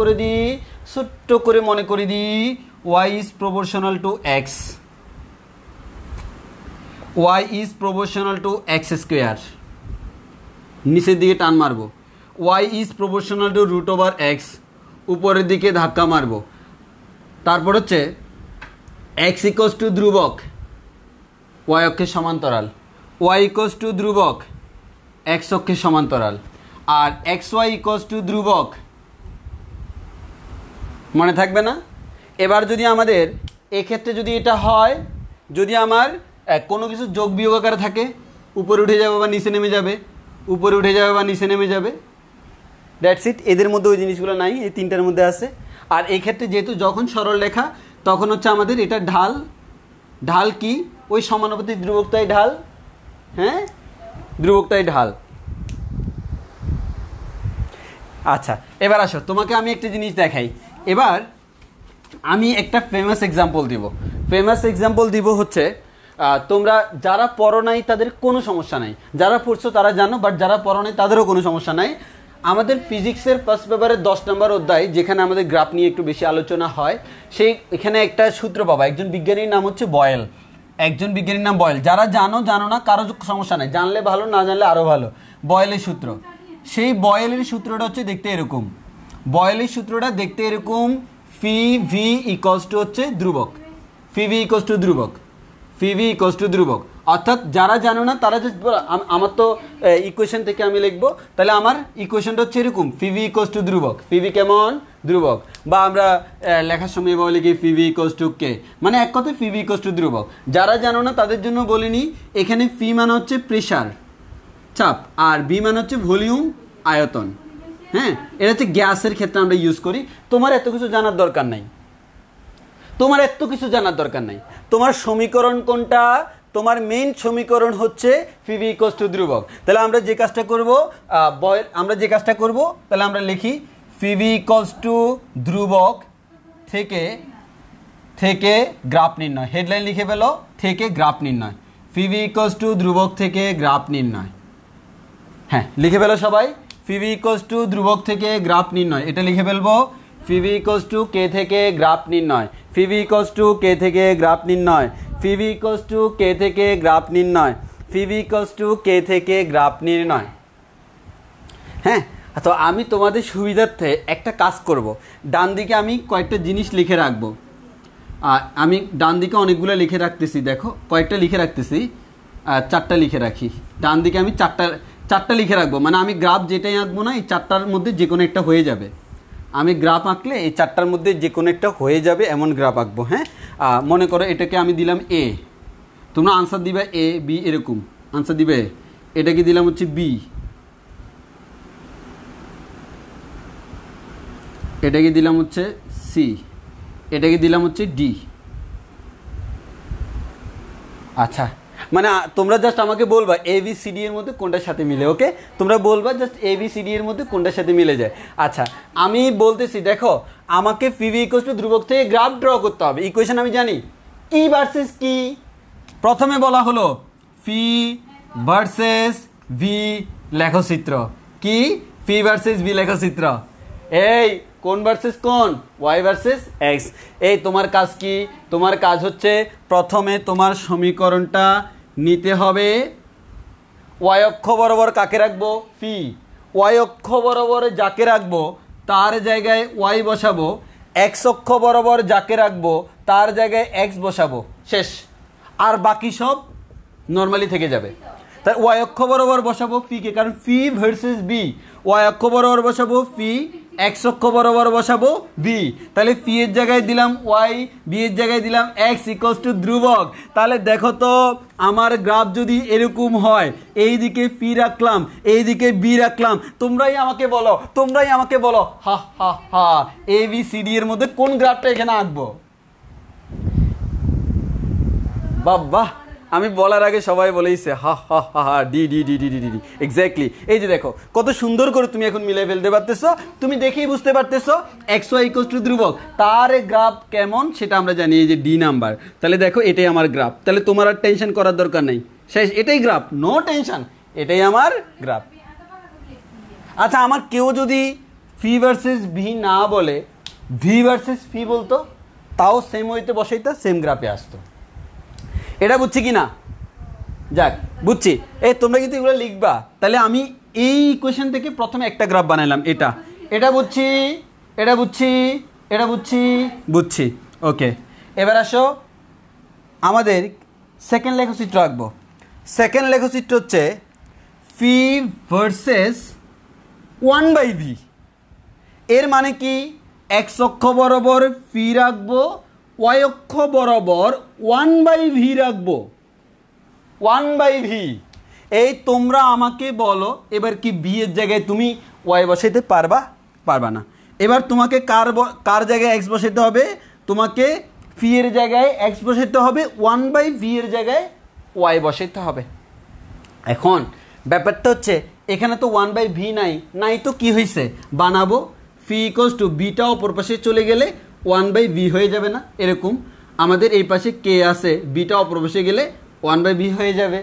করে দিই y is proportional to x, y is proportional to x square, নিচের দিকে টান মারবো। Y is proportional to root over x, উপরের দিকে ধাক্কা মারবো। তারপর হচ্ছে এক্স ইকোয়াস টু ধ্রুবক, ওয়াই অক্ষের সমান্তরাল, ওয়াই ইকোয়াস টু ধ্রুবক এক্স অক্ষের সমান্তরাল, আর এক্স ওয়াই ইকোয়াস টু ধ্রুবক, মনে থাকবে না? এবার যদি আমাদের এক্ষেত্রে যদি এটা হয়, যদি আমার কোনো কিছু যোগ বিয়োগ আকারে থাকে, উপরে উঠে যাবে বা নিচে নেমে যাবে, উপরে উঠে যাবে বা নিচে নেমে যাবে, দ্যাটস ইট। এদের মধ্যে ওই জিনিসগুলো নাই, এই তিনটার মধ্যে আছে। আর এই ক্ষেত্রে যেহেতু যখন সরল রেখা তখন হচ্ছে আমাদের এটা ঢাল, ঢাল কি ওই সমানুপাতিক ধ্রুবকটাই ঢাল, হ্যাঁ ধ্রুবকটাই ঢাল। আচ্ছা এবার আসো তোমাকে আমি একটা জিনিস দেখাই। এবার আমি একটা ফেমাস এক্সাম্পল দিব হচ্ছে তোমরা যারা পড়ো নাই তাদের কোনো সমস্যা নাই, যারা পড়ছো তারা জানো, বাট যারা পড়ো নাই তাদেরও কোনো সমস্যা নাই। আমাদের ফিজিক্সের ফার্স্ট পেপারের 10 নম্বর অধ্যায় যেখানে আমাদের গ্রাফ নিয়ে একটু বেশি আলোচনা হয়, সেই এখানে একটা সূত্র পাবা, একজন বিজ্ঞানীর নাম হচ্ছে বয়েল, একজন বিজ্ঞানীর নাম বয়েল। যারা জানো না কারো সমস্যা নাই, জানলে ভালো, না জানলে আরও ভালো। বয়েলের সূত্র, সেই বয়েলের সূত্রটা হচ্ছে দেখতে এরকম, বয়েলের সূত্রটা দেখতে এরকম, ফি ভি ইকোয়ালস টু হচ্ছে ধ্রুবক, ফি ভি ইকোয়ালস টু ধ্রুবক, ফি ভি ইকোয়ালস টু ধ্রুবক। অর্থাৎ যারা জানো না তারা জাস্ট আমার তো ইকুয়েশন থেকে আমি লিখবো, তাহলে আমার ইকুয়েশনটা হচ্ছে এরকম, ফি ভি ইকোয়ালস টু ধ্রুবক, ফি ভি কেমন ধ্রুবক, বা আমরা লেখার সময় বলি কি ফি ভি ইকোয়ালস টু কে, মানে এক কথায় ফি ভি ইকোয়ালস টু ধ্রুবক। যারা জানো না তাদের জন্য বলিনি, এখানে ফি মানে হচ্ছে প্রেশার চাপ, আর বি মানে হচ্ছে ভলিউম আয়তন। হ্যাঁ এটা হচ্ছে গ্যাসের ক্ষেত্রে আমরা ইউজ করি। তোমার এত কিছু জানার দরকার নাই, তোমার সমীকরণ কোনটা, তোমার মেইন সমীকরণ হচ্ছে ফি ভি ইকোয়ালস টু ধ্রুবক। তাহলে আমরা যে কাজটা করব, তাহলে আমরা লিখি ফি ভি ইকোয়ালস টু ধ্রুবক থেকে গ্রাফ নির্ণয়, হেডলাইন লিখে ফেলো, থেকে গ্রাফ নির্ণয়, ফি ভি ইকোয়ালস টু ধ্রুবক থেকে গ্রাফ নির্ণয়। হ্যাঁ লিখে ফেলো সবাই, ফি ভি ইকোয়ালস টু ধ্রুবক থেকে গ্রাফ নির্ণয়, এটা লিখে ফেলবো, ফি ভি ইকোয়ালস টু কে থেকে গ্রাফ নির্ণয়, ফি ভি ইকোয়ালস টু কে থেকে গ্রাফ নির্ণয়, ফি ভি ইকোয়ালস টু কে থেকে গ্রাফ নির্ণয়, ফি ভি ইকোয়ালস টু কে থেকে গ্রাফ নির্ণয়। হ্যাঁ তো আমি তোমাদের সুবিধার্থে একটা কাজ করব, ডান দিকে আমি কয়েকটা জিনিস লিখে রাখবো, আমি ডান দিকে অনেকগুলো লিখে রাখতেছি, দেখো কয়েকটা লিখে রাখতেছি, 4টা লিখে রাখি, ডান দিকে আমি চারটা লিখে রাখবো, মানে আমি গ্রাফ যেটাই আঁকবো না এই 4টার মধ্যে যে কোনো একটা হয়ে যাবে, আমি গ্রাফ আঁকলে এই 4টার মধ্যে যে কোনো একটা হয়ে যাবে এমন গ্রাফ আঁকবো। হ্যাঁ মনে করো এটাকে আমি দিলাম এ, তোমরা আনসার দিবে এ বি, এরকম আনসার দিবে। এটাকে দিলাম হচ্ছে বি, এটাকে দিলাম হচ্ছে সি, এটাকে দিলাম হচ্ছে ডি। আচ্ছা মানে তোমরা জাস্ট আমাকে বলবা এ বি সি ডি এর মধ্যে কোনটার সাথে মিলে, ওকে তোমরা বলবা just a B C D এর মধ্যে কোনটার সাথে মিলে যায়। আচ্ছা আমি বলতেছি, দেখো আমাকে ফি ভি ইকুয়ালস টু ধ্রুবক থেকে গ্রাফ ড্র করতে হবে, ইকুয়েশন আমি জানি, কি ভার্সেস কি। প্রথমে বলা হলো ফি ভার্সেস ভি লেখচিত্র, কি ফি ভার্সেস ভি লেখচিত্র, এই কোন ভার্সেস কোন, ওয়াই ভার্সেস এক্স। এই তোমার কাজ কি, তোমার কাজ হচ্ছে প্রথমে তোমার সমীকরণটা নিতে হবে, ওয়াই অক্ষ বরাবর কাকে রাখবো, ফি, ওয়াই অক্ষ বরাবর যাকে রাখবো তার জায়গায় ওয়াই বসাবো, এক্স অক্ষ বরাবর যাকে রাখবো তার জায়গায় এক্স বসাবো, শেষ। আর বাকি সব নর্মালি থেকে যাবে। তাই ওয়াই অক্ষ বরাবর বসাবো ফিকে, কারণ ফি ভার্সেস বি, ওয়াই অক্ষ বরাবর বসাবো ফি, এক্স অক্ষ বরাবর বসাবো বি, তাহলে ফি এর জায়গায় দিলাম ওয়াই, বি এর জায়গায় দিলাম এক্স ইকুয়ালস টু ধ্রুবক। তাহলে দেখো তো আমার গ্রাফ যদি এরকম হয়, এই দিকে ফি রাখলাম, এই দিকে বি রাখলাম, তোমরাই আমাকে বলো হা হা হা এ বি সি ডি এর মধ্যে কোন গ্রাফটা এখানে আঁকবো। বাহ আমি বলার আগে সবাই বলেইছে হা হা হা হা D D D D D D exactly. এই যে দেখো কত সুন্দর করে তুমি এখন মিলাই ফেলতে পারতেছো, তুমি দেখেই বুঝতে পারতেছো এক্স ওয়াই ইকুয়ালস টু ধ্রুবক, তার গ্রাফ কেমন সেটা আমরা জানি, এই যে ডি নাম্বার। তাহলে দেখো এটাই আমার গ্রাফ, তাহলে তোমার আর টেনশন করার দরকার নেই, শেষ, এটাই গ্রাফ, নো টেনশন, এটাই আমার গ্রাফ। আচ্ছা আমার কেউ যদি ফি ভার্সেস ভি না বলে ভি ভার্সেস ফি বলতো, তাও সেম ওয়েতে বসাইতা, সেম গ্রাফে আসতো। এটা বুঝছি কি না? যাক বুঝছি। এই তোমরা কিন্তু এগুলো লিখবা। তাহলে আমি এই ইকুয়েশন থেকে প্রথমে একটা গ্রাফ বানাইলাম, এটা এটা বুঝছি, এটা বুঝছি, এটা বুঝছি, বুঝছি, ওকে। এবার আসো আমাদের সেকেন্ড লেখচিত্র আঁকবো। সেকেন্ড লেখচিত্র হচ্ছে ফি ভার্সেস 1/v। এর মানে কি, এক্স অক্ষ বরাবর ফি রাখবো, ওয়াই অক্ষ বরাবর 1/v রাখবো, 1/v। এই তোমরা আমাকে বলো এবার কি ভি এর জায়গায় তুমি ওয়াই বসাইতে পারবা? পারবা না। এবার তোমাকে কার জায়গায় এক্স বসাইতে হবে? তোমাকে ফি এর জায়গায় এক্স বসাইতে হবে, 1/v এর জায়গায় ওয়াই বসাইতে হবে। এখন ব্যাপারটা হচ্ছে এখানে তো 1/v নাই, নাই তো কি হয়েছে, বানাবো ফি ইকুয়ালস টু বিটা অপর পাশে চলে গেলে 1/v হয়ে যাবে না? এরকম আমাদের এই পাশে কে আছে, বিটা অপর পাশে গেলে 1/v হয়ে যাবে।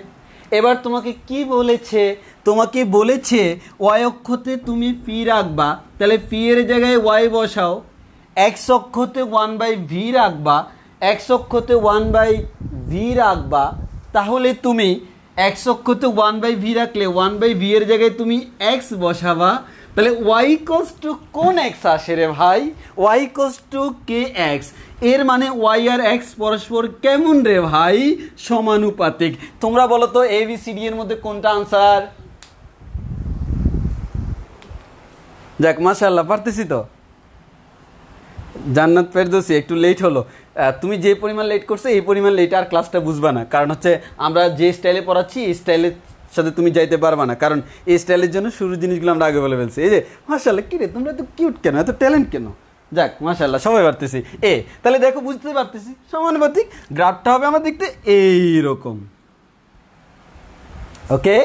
এবার তোমাকে কি বলেছে, তোমাকে বলেছে ওয়াই অক্ষতে তুমি ফি রাখবা, তাহলে ফি এর জায়গায় ওয়াই বসাও, এক্স অক্ষতে 1/v রাখবা, এক্স অক্ষতে 1/v রাখবা, তাহলে তুমি এক্স অক্ষতে 1/v রাখলে 1/v এর জায়গায় তুমি এক্স বসাবা, তাহলে ওয়াই ইকুয়ালস টু কোন এক্স আসে রে ভাই? Y equals to k x. এর মানে ওয়াই আর এক্স পরস্পর কেমন রে ভাই? সমানুপাতিক। তোমরা বলো তো এ বি সি ডি এর মধ্যে কোনটা আনসার? যাক মাশাআল্লাহ, পারতেছি তো। জান্নাত ফেরদৌসি একটু লেট হলো। তুমি যে পরিমাণ লেট করছো এই পরিমাণ লেট আর ক্লাসটা বুঝবা না, কারণ হচ্ছে আমরা যে স্টাইলে পড়াচ্ছি এই স্টাইলের সাথে তুমি যাইতে পারবা না, কারণ এই স্টাইলের জন্য শুরুর জিনিসগুলো আমরা আগে বলে ফেলছি। এই যে মাশাআল্লাহ, কি রে তোমরা এত কিউট কেন, এত ট্যালেন্ট কেন? যাক মাশাআল্লাহ, সবাই পারতেছি। তাহলে দেখো বুঝতে পারতেছি সমানুপাতিক, গ্রাফটা হবে আমার দেখতে এইরকম। ওকে,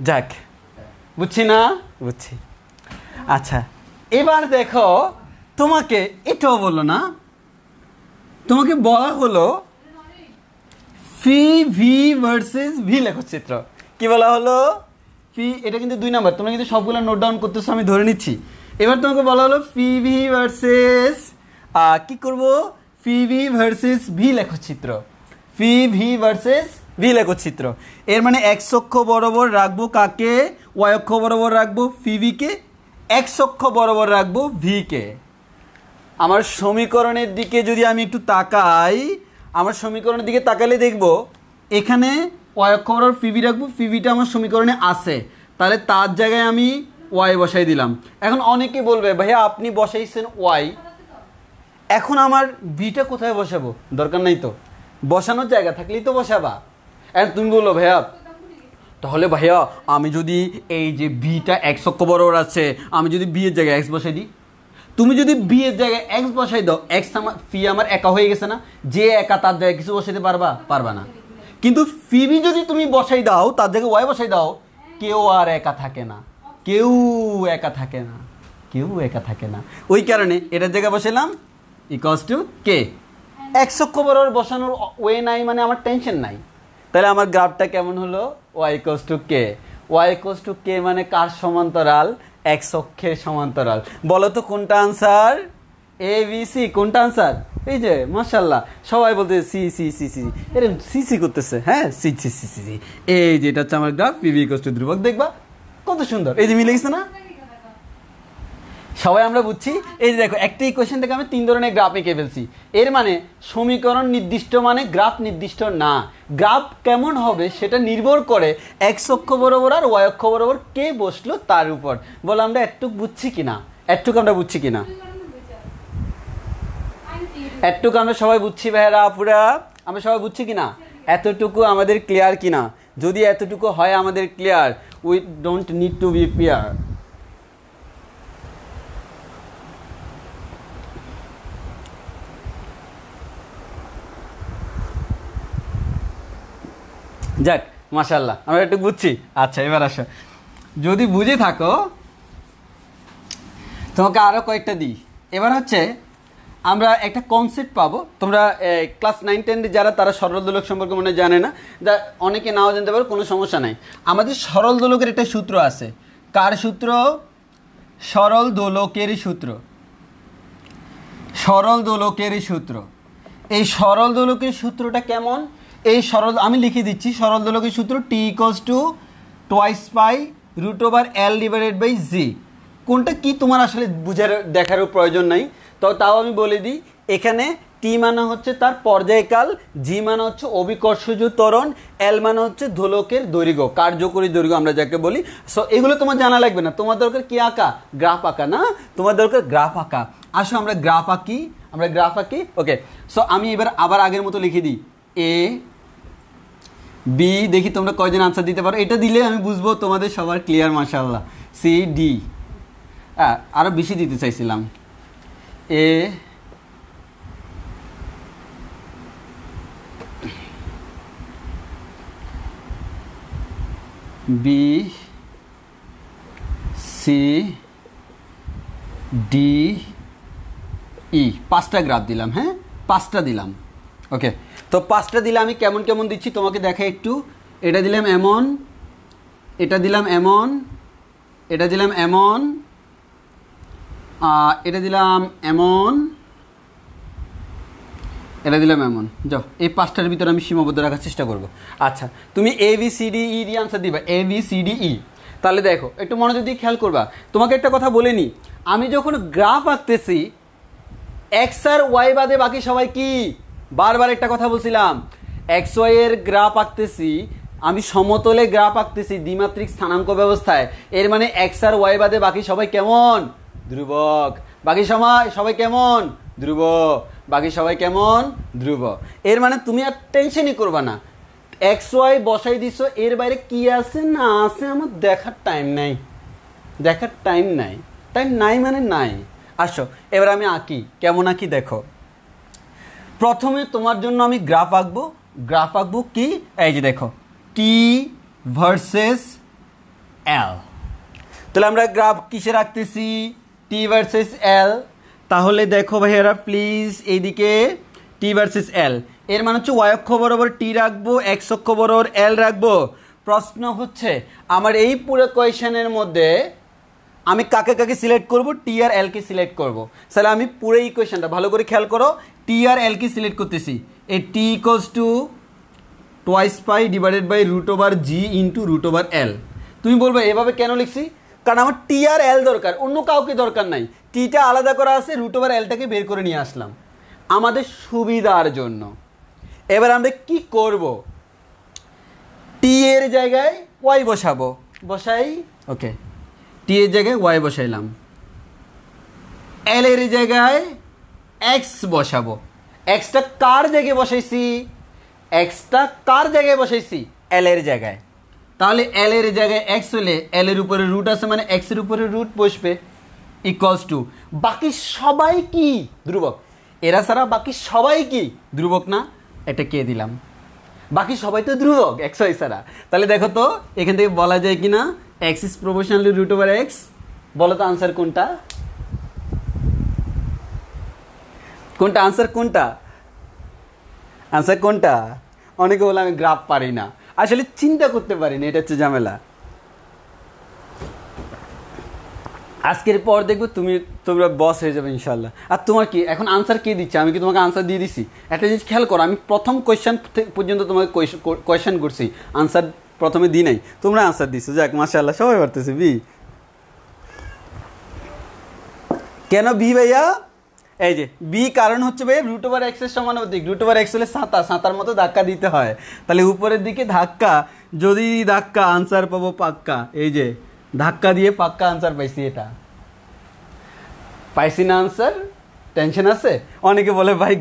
যাক বুঝছি না? বুঝছি। আচ্ছা এবার দেখো তোমাকে এটাও বললো না, তোমাকে বলা হলো ফি ভি ভার্সেস ভি লেখচিত্র। কি বলা হলো? ফি, এটা কিন্তু 2 নাম্বার, তোমরা কিন্তু সবগুলো নোট ডাউন করতেছো, আমি ধরে নিচ্ছি। এবার তোমাকে বলা হলো ফি ভি ভার্সেস কি করব, ফি ভি ভার্সেস ভি লেখচিত্র, ফি ভি ভার্সেস ভি লেখচিত্র। এর মানে এক্স অক্ষ বরাবর রাখবো কাকে? ওয়াই অক্ষ বরাবর রাখবো ফি ভি কে, এক্স অক্ষ বরাবর রাখবো ভি কে। আমার সমীকরণের দিকে যদি আমি একটু তাকাই, আমার সমীকরণের দিকে তাকালে দেখব এখানে ওয়াই অক্ষ বরাবর ফিভি রাখবো, ফিভিটা আমার সমীকরণে আছে, তাহলে তার জায়গায় আমি ওয়াই বসাই দিলাম। এখন অনেকে বলবে ভাইয়া আপনি বসাইছেন ওয়াই, এখন আমার ভিটা কোথায় বসাবো? দরকার নাই তো, বসানোর জায়গা থাকলেই তো বসাবা। এখন তুমি বললো ভাইয়া তাহলে ভাইয়া আমি যদি এই যে বিটা এক্স অক্ষ বরাবর আছে, আমি যদি বি এর জায়গায় এক্স বসাই দিই, তুমি যদি বি এর জায়গায় এক্স বসাই দাও, এক্স আমার ফি আমার একা হয়ে গেছে না? যে একা তার জায়গায় কিছু বসাইতে পারবা? পারবা না। কিন্তু ফিবি যদি তুমি বসাই দাও, তার জায়গায় ওয়াই বসাই দাও, কেউ আর একা থাকে না, কেউ একা থাকে না, কেউ একা থাকে না। ওই কারণে এটার জায়গায় বসাইলাম ইকুয়ালস টু কে। এক্স অক্ষ বরাবর বসানোর ওয়ে নাই মানে আমার টেনশন নাই। তাহলে আমার গ্রাফটা কেমন হলো? Y equals to k. Y equals to k মানে কার সমান্তরাল? এক্স অক্ষের সমান্তরাল। বলো তো কোনটা আনসার? A B C. কোনটা আনসার? এই যে মাশাআল্লাহ সবাই বলতে সি সি সি সি, এরকম সি সি করতেছে। হ্যাঁ সি সি সি সি, এই যে এটা হচ্ছে আমার graph P V equals two ধ্রুবক। দেখবা কত সুন্দর, এই যে মিলে গেছে না? সবাই আমরা বুঝছি। এই যে দেখো একটা ইকুয়েশন থেকে আমি 3 ধরনের গ্রাফ এঁকে ফেলছি। এর মানে সমীকরণ নির্দিষ্ট মানে গ্রাফ নির্দিষ্ট না। গ্রাফ কেমন হবে সেটা নির্ভর করে এক্স অক্ষ বরাবর আর ওয়াই অক্ষ বরাবর কে বসলো তার উপর। বলো আমরা একটুকু বুঝছি কিনা? একটুকু আমরা বুঝছি কিনা? একটুকু আমরা সবাই বুঝছি ভাইরা আপুরা? আমরা সবাই বুঝছি কিনা? এতটুকু আমাদের ক্লিয়ার কিনা? যদি এতটুকু হয় আমাদের clear, we don't need to be fear. যাক মাশাআল্লাহ আমরা একটু বুঝছি। আচ্ছা এবার আসো, যদি বুঝে থাকো তোমাকে আরও কয়েকটা দিই। এবার হচ্ছে আমরা একটা কনসেপ্ট পাবো, তোমরা ক্লাস 9-10 যারা তারা সরল দোলক সম্পর্কে মনে জানে না, যা অনেকে নাও জানতে পারো, কোনো সমস্যা নাই। আমাদের সরল দোলকের একটা সূত্র আছে। কার সূত্র? সরল দোলকেরই সূত্র। সরল দোলকেরই সূত্র। এই সরল দোলকের সূত্রটা কেমন? এই সরল আমি লিখে দিচ্ছি। সরল দোলকের সূত্র T = 2π√L/G। কোনটা কি তোমার আসলে বুঝার দেখারও প্রয়োজন নাই, তো তাও আমি বলে দিই। এখানে টি মানে হচ্ছে তার পর্যায়কাল, জি মানে হচ্ছে অভিকর্ষজ ত্বরণ, এল মানে হচ্ছে দোলকের দৈর্ঘ্য, কার্যকরী দৈর্ঘ্য আমরা যাকে বলি। সো এগুলো তোমার জানা লাগবে না, তোমার দরকার কি আঁকা? গ্রাফ আঁকা। না, তোমার দরকার গ্রাফ আঁকা। আসো আমরা গ্রাফ আঁকি, আমরা গ্রাফ আঁকি। ওকে, সো আমি এবার আবার আগের মতো লিখে দিই এ বি, দেখি তোমরা কয়জন আনসার দিতে পারো। এটা দিলে আমি বুঝবো তোমাদের সবার ক্লিয়ার। মাশাআল্লাহ। সি ডি, আরও বেশি দিতে চাইছিলাম। এ বি সি ডি ই, 5টা গ্রাফ দিলাম। হ্যাঁ 5টা দিলাম। ওকে, তো 5টা দিলে আমি কেমন কেমন দিচ্ছি তোমাকে দেখা একটু। এটা দিলাম এমন, এটা দিলাম এমন, এটা দিলাম এমন, এটা দিলাম এমন, এটা দিলাম এমন। যাও, এই 5টার ভিতরে আমি সীমাবদ্ধ রাখার চেষ্টা করব। আচ্ছা, তুমি এ বি সি ডি ই দিয়ে আনসার দিবা, এ বি সি ডি ই। তাহলে দেখো একটু মনোযোগ দিয়ে খেয়াল করবা। তোমাকে একটা কথা বলে নি, আমি যখন গ্রাফ আঁকতেছি এক্স আর ওয়াই বাদে বাকি সবাই কি? বারবার একটা কথা বলছিলাম, এক্স ওয়াই এর গ্রাফ আঁকতেছি, আমি সমতলে গ্রাফ আঁকতেছি দ্বিমাত্রিক স্থানাঙ্ক ব্যবস্থায়। এর মানে এক্স আর ওয়াই বাদে বাকি সবাই কেমন? ধ্রুবক। বাকি সবাই কেমন? ধ্রুব। বাকি সবাই কেমন? ধ্রুব। এর মানে তুমি আর টেনশনই করবা না, এক্স ওয়াই বসাই দিছো, এর বাইরে কি আছে না আছে আমার দেখার টাইম নাই, দেখার টাইম নাই। টাইম নাই মানে নাই। আসো এবার আমি আঁকি, কেমন আঁকি দেখো। প্রথমে তোমার জন্য আমি গ্রাফ আঁকবো। গ্রাফ আঁকবো কি? এই যে দেখো, টি ভার্সেস এল। তাহলে আমরা গ্রাফ কিসে রাখতেছি? টি ভার্সেস এল। তাহলে দেখো ভাইয়ারা প্লিজ এইদিকে টি ভার্সেস এল, এর মানে হচ্ছে ওয়াই অক্ষ বরাবর টি রাখবো, এক্স অক্ষ বরাবর এল রাখবো। প্রশ্ন হচ্ছে আমার এই পুরো কোয়েশনের মধ্যে আমি কাকে কাকে সিলেক্ট করব? টি আর এল কে সিলেক্ট করব। তাহলে আমি পুরো ইকুয়েশনটা ভালো করে খেয়াল করো, টি আর এল কে সিলেক্ট করতেছি। এই টি = 2π/√G × √L। তুমি বলবে এভাবে কেন লিখছি? কারণ আমার টি আর এল দরকার, অন্য কাউকে দরকার নাই। টিটা আলাদা করা আছে, √Lটাকে বের করে নিয়ে আসলাম আমাদের সুবিধার জন্য। এবার আমরা কি করব? টি এর জায়গায় ওয়াই বসাবো, বসাই। ওকে, টি এর জায়গায় ওয়াই বসাইলাম, এল এর জায়গায় এক্স বসাবো। এক্সটা কার জায়গায় বসাইছি? এক্সটা কার জায়গায় বসাইছি? এল এর জায়গায়। তাহলে এল এর জায়গায় এক্স হলে এল এর উপরে রুট আছে, মানে এক্স এর উপরে রুট বসবে, ইকুয়ালস টু বাকি সবাই কি? ধ্রুবক। এরা ছাড়া বাকি সবাই কি? ধ্রুবক না? এটা কে দিলাম? বাকি সবাই তো ধ্রুবক এক্স ওয়াই ছাড়া। তাহলে দেখো তো এখান থেকে বলা যায় কি না x is proportional to √X? বলো তো আনসার কোনটা? কোনটা আনসার? কোনটা আনসার? কোনটা? অনেকে বলে আমি গ্রাফ পারি না, আসলে চিন্তা করতে পারি না, এটা হচ্ছে ঝামেলা। আজকের পর দেখবো তোমরা বস হয়ে যাবে ইনশাল্লাহ। আর তোমার কি এখন আনসার কে দিচ্ছে? আমি কি তোমাকে আনসার দিয়ে দিছি? একটা জিনিস খেয়াল করো, আমি প্রথম কোয়েশ্চেন পর্যন্ত তোমাকে কোয়েশ্চেন করছি, আনসার প্রথমে দিই নাই, তোমরা আনসার দিচ্ছ। যাক মাশাআল্লাহ, সবাই পারতেছে। বি কেন বি ভাইয়া? এই যে বি কারণ হচ্ছে ভাই √X এর সমানুপাতিক। √X হলে সাঁতার মতো ধাক্কা দিতে হয়, তাহলে উপরের দিকে ধাক্কা, যদি ধাক্কা আনসার পাবো পাক্কা। এই যে ধাক্কা দিয়ে পাক্কা আনসার পাইছি। এটা পাইছি না আনসার? টেনশন আছে? অনেকে বলে ভাই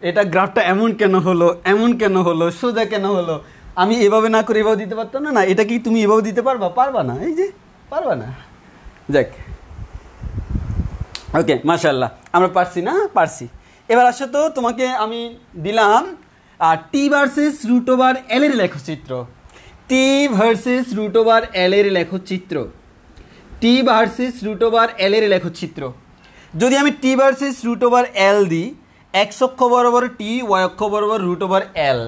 এটা গ্রাফটা এমন কেন হলো, এমন কেন হলো, সোজা কেন হলো? আমি এভাবে না করে এভাবে দিতে পারতাম না। না, এটা কি তুমি এভাবে দিতে পারবা? পারবা না, এই যে পারবা না। যাক ওকে মাশাআল্লাহ, আমরা পারছি না? পারছি। এবার আসো তো তোমাকে আমি দিলাম টি ভার্সেস √L এর লেখচিত্র। টি ভার্সেস রুট ওভার এল এর লেখচিত্র, টি ভার্সেস রুট ওভার এল এর লেখচিত্র। যদি আমি টি ভার্সেস রুট ওভার এল দিই, এক্স অক্ষ বরাবর টি, ওয়াই অক্ষ বরাবর রুট ওভার এল,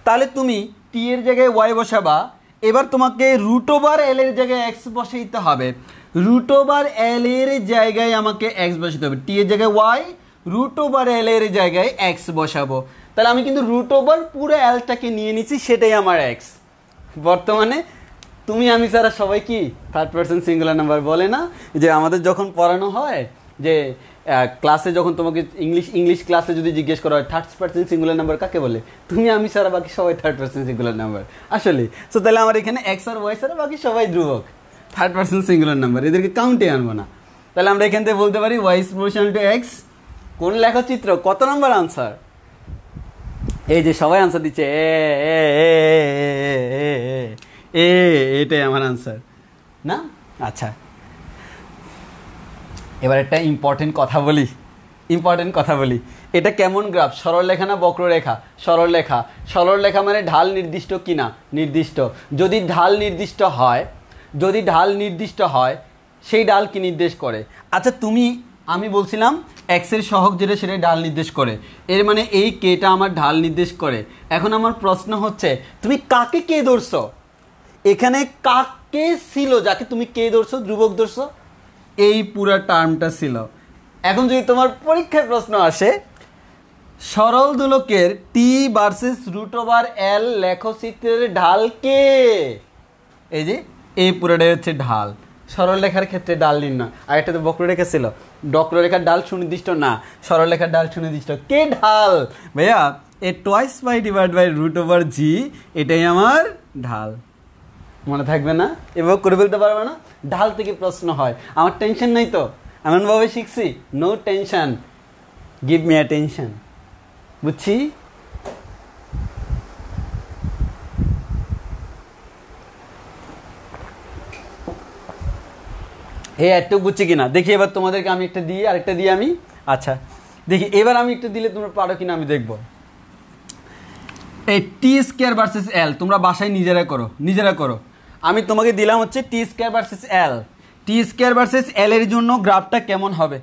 তাহলে তুমি টি এর জায়গায় ওয়াই বসাবা। এবার তোমাকে রুট ওভার এল এর জায়গায় এক্স বসাইতে হবে, রুট ওভার এল এর জায়গায় আমাকে এক্স বসাতে হবে, টি এর জায়গায় ওয়াই, রুট ওভার এল এর জায়গায় এক্স বসাবো। তাহলে আমি কিন্তু রুট ওভার পুরো এলটাকে নিয়ে নিচ্ছি, সেটাই আমার এক্স। বর্তমানে তুমি আমি ছাড়া সবাই কি থার্ড পারসন সিঙ্গুলার নাম্বার বলে না? যে আমাদের যখন পড়ানো হয় যে ক্লাসে যখন তোমাকে ইংলিশ ক্লাসে যদি জিজ্ঞেস করা হয় থার্ড পারসন সিঙ্গুলার নাম্বার কাকে বলে, তুমি আমি ছাড়া বাকি সবাই থার্ড পারসন সিঙ্গুলার নাম্বার আসলে। সো তাহলে আমার এখানে এক্স আর ওয়াই ছাড়া বাকি সবাই ধ্রুবক, থার্ড পারসন সিঙ্গুলার নাম্বার, এদেরকে কাউন্টে আনবো না। তাহলে আমরা এখান থেকে বলতে পারি y is proportional to x. কোন লেখচিত্র? কত নম্বর আনসার? এই যে সবাই আনসার দিচ্ছে, এটাই আমার আনসার না? আচ্ছা, এবার একটা ইম্পর্টেন্ট কথা বলি। এটা কেমন গ্রাফ? সরলরেখা না বক্ররেখা? সরলরেখা। সরলরেখা মানে ঢাল নির্দিষ্ট কি না? নির্দিষ্ট। যদি ঢাল নির্দিষ্ট হয় সেই ঢাল কি নির্দেশ করে? আচ্ছা আমি বলছিলাম এক্সের সহগ যেটা সেটা ঢাল নির্দেশ করে, এর মানে এই কেটা আমার ঢাল নির্দেশ করে। এখন আমার প্রশ্ন হচ্ছে তুমি কাকে কে ধরছো? এখানে কাকে ছিল যাকে তুমি কে ধরছো, ধ্রুবক ধরছো? এই পুরো টার্মটা ছিল। এখন যদি তোমার পরীক্ষায় প্রশ্ন আসে সরল দোলকের টি ভার্সেস রুট ওভার এল লেখচিত্রের ঢাল কে? এই যে এই পুরোটাই হচ্ছে ঢাল। সরল রেখার ক্ষেত্রে ডাল নির্ণয়। আর একটা তো বক্ররেখা ছিল, বক্ররেখার ডাল সুনির্দিষ্ট না, সরল রেখার ডাল সুনির্দিষ্ট। কে ঢাল? ভাইয়া a twice pi divide by root over g, এটাই আমার ঢাল। মনে থাকবে না? এভাবে করে ফেলতে পারবে না? ঢাল থেকে প্রশ্ন হয়, আমার টেনশন নেই তো, এমনভাবে শিখছি, no tension, give me attention. বুঝছি? একটু বুঝছি কিনা দেখি। এবার তোমাদেরকে আমি একটা দিই, আরেকটা দিই আমি। আচ্ছা দেখি এবার আমি একটু দিলে তোমরা পারো কিনা আমি দেখবো। এই টি স্কোয়ার ভার্সেস এল তোমরা বাসায় নিজেরা করো। আমি তোমাকে দিলাম হচ্ছে টি স্কোয়ার ভার্সেস এল। টি স্কোয়ার ভার্সেস এল এর জন্য গ্রাফটা কেমন হবে?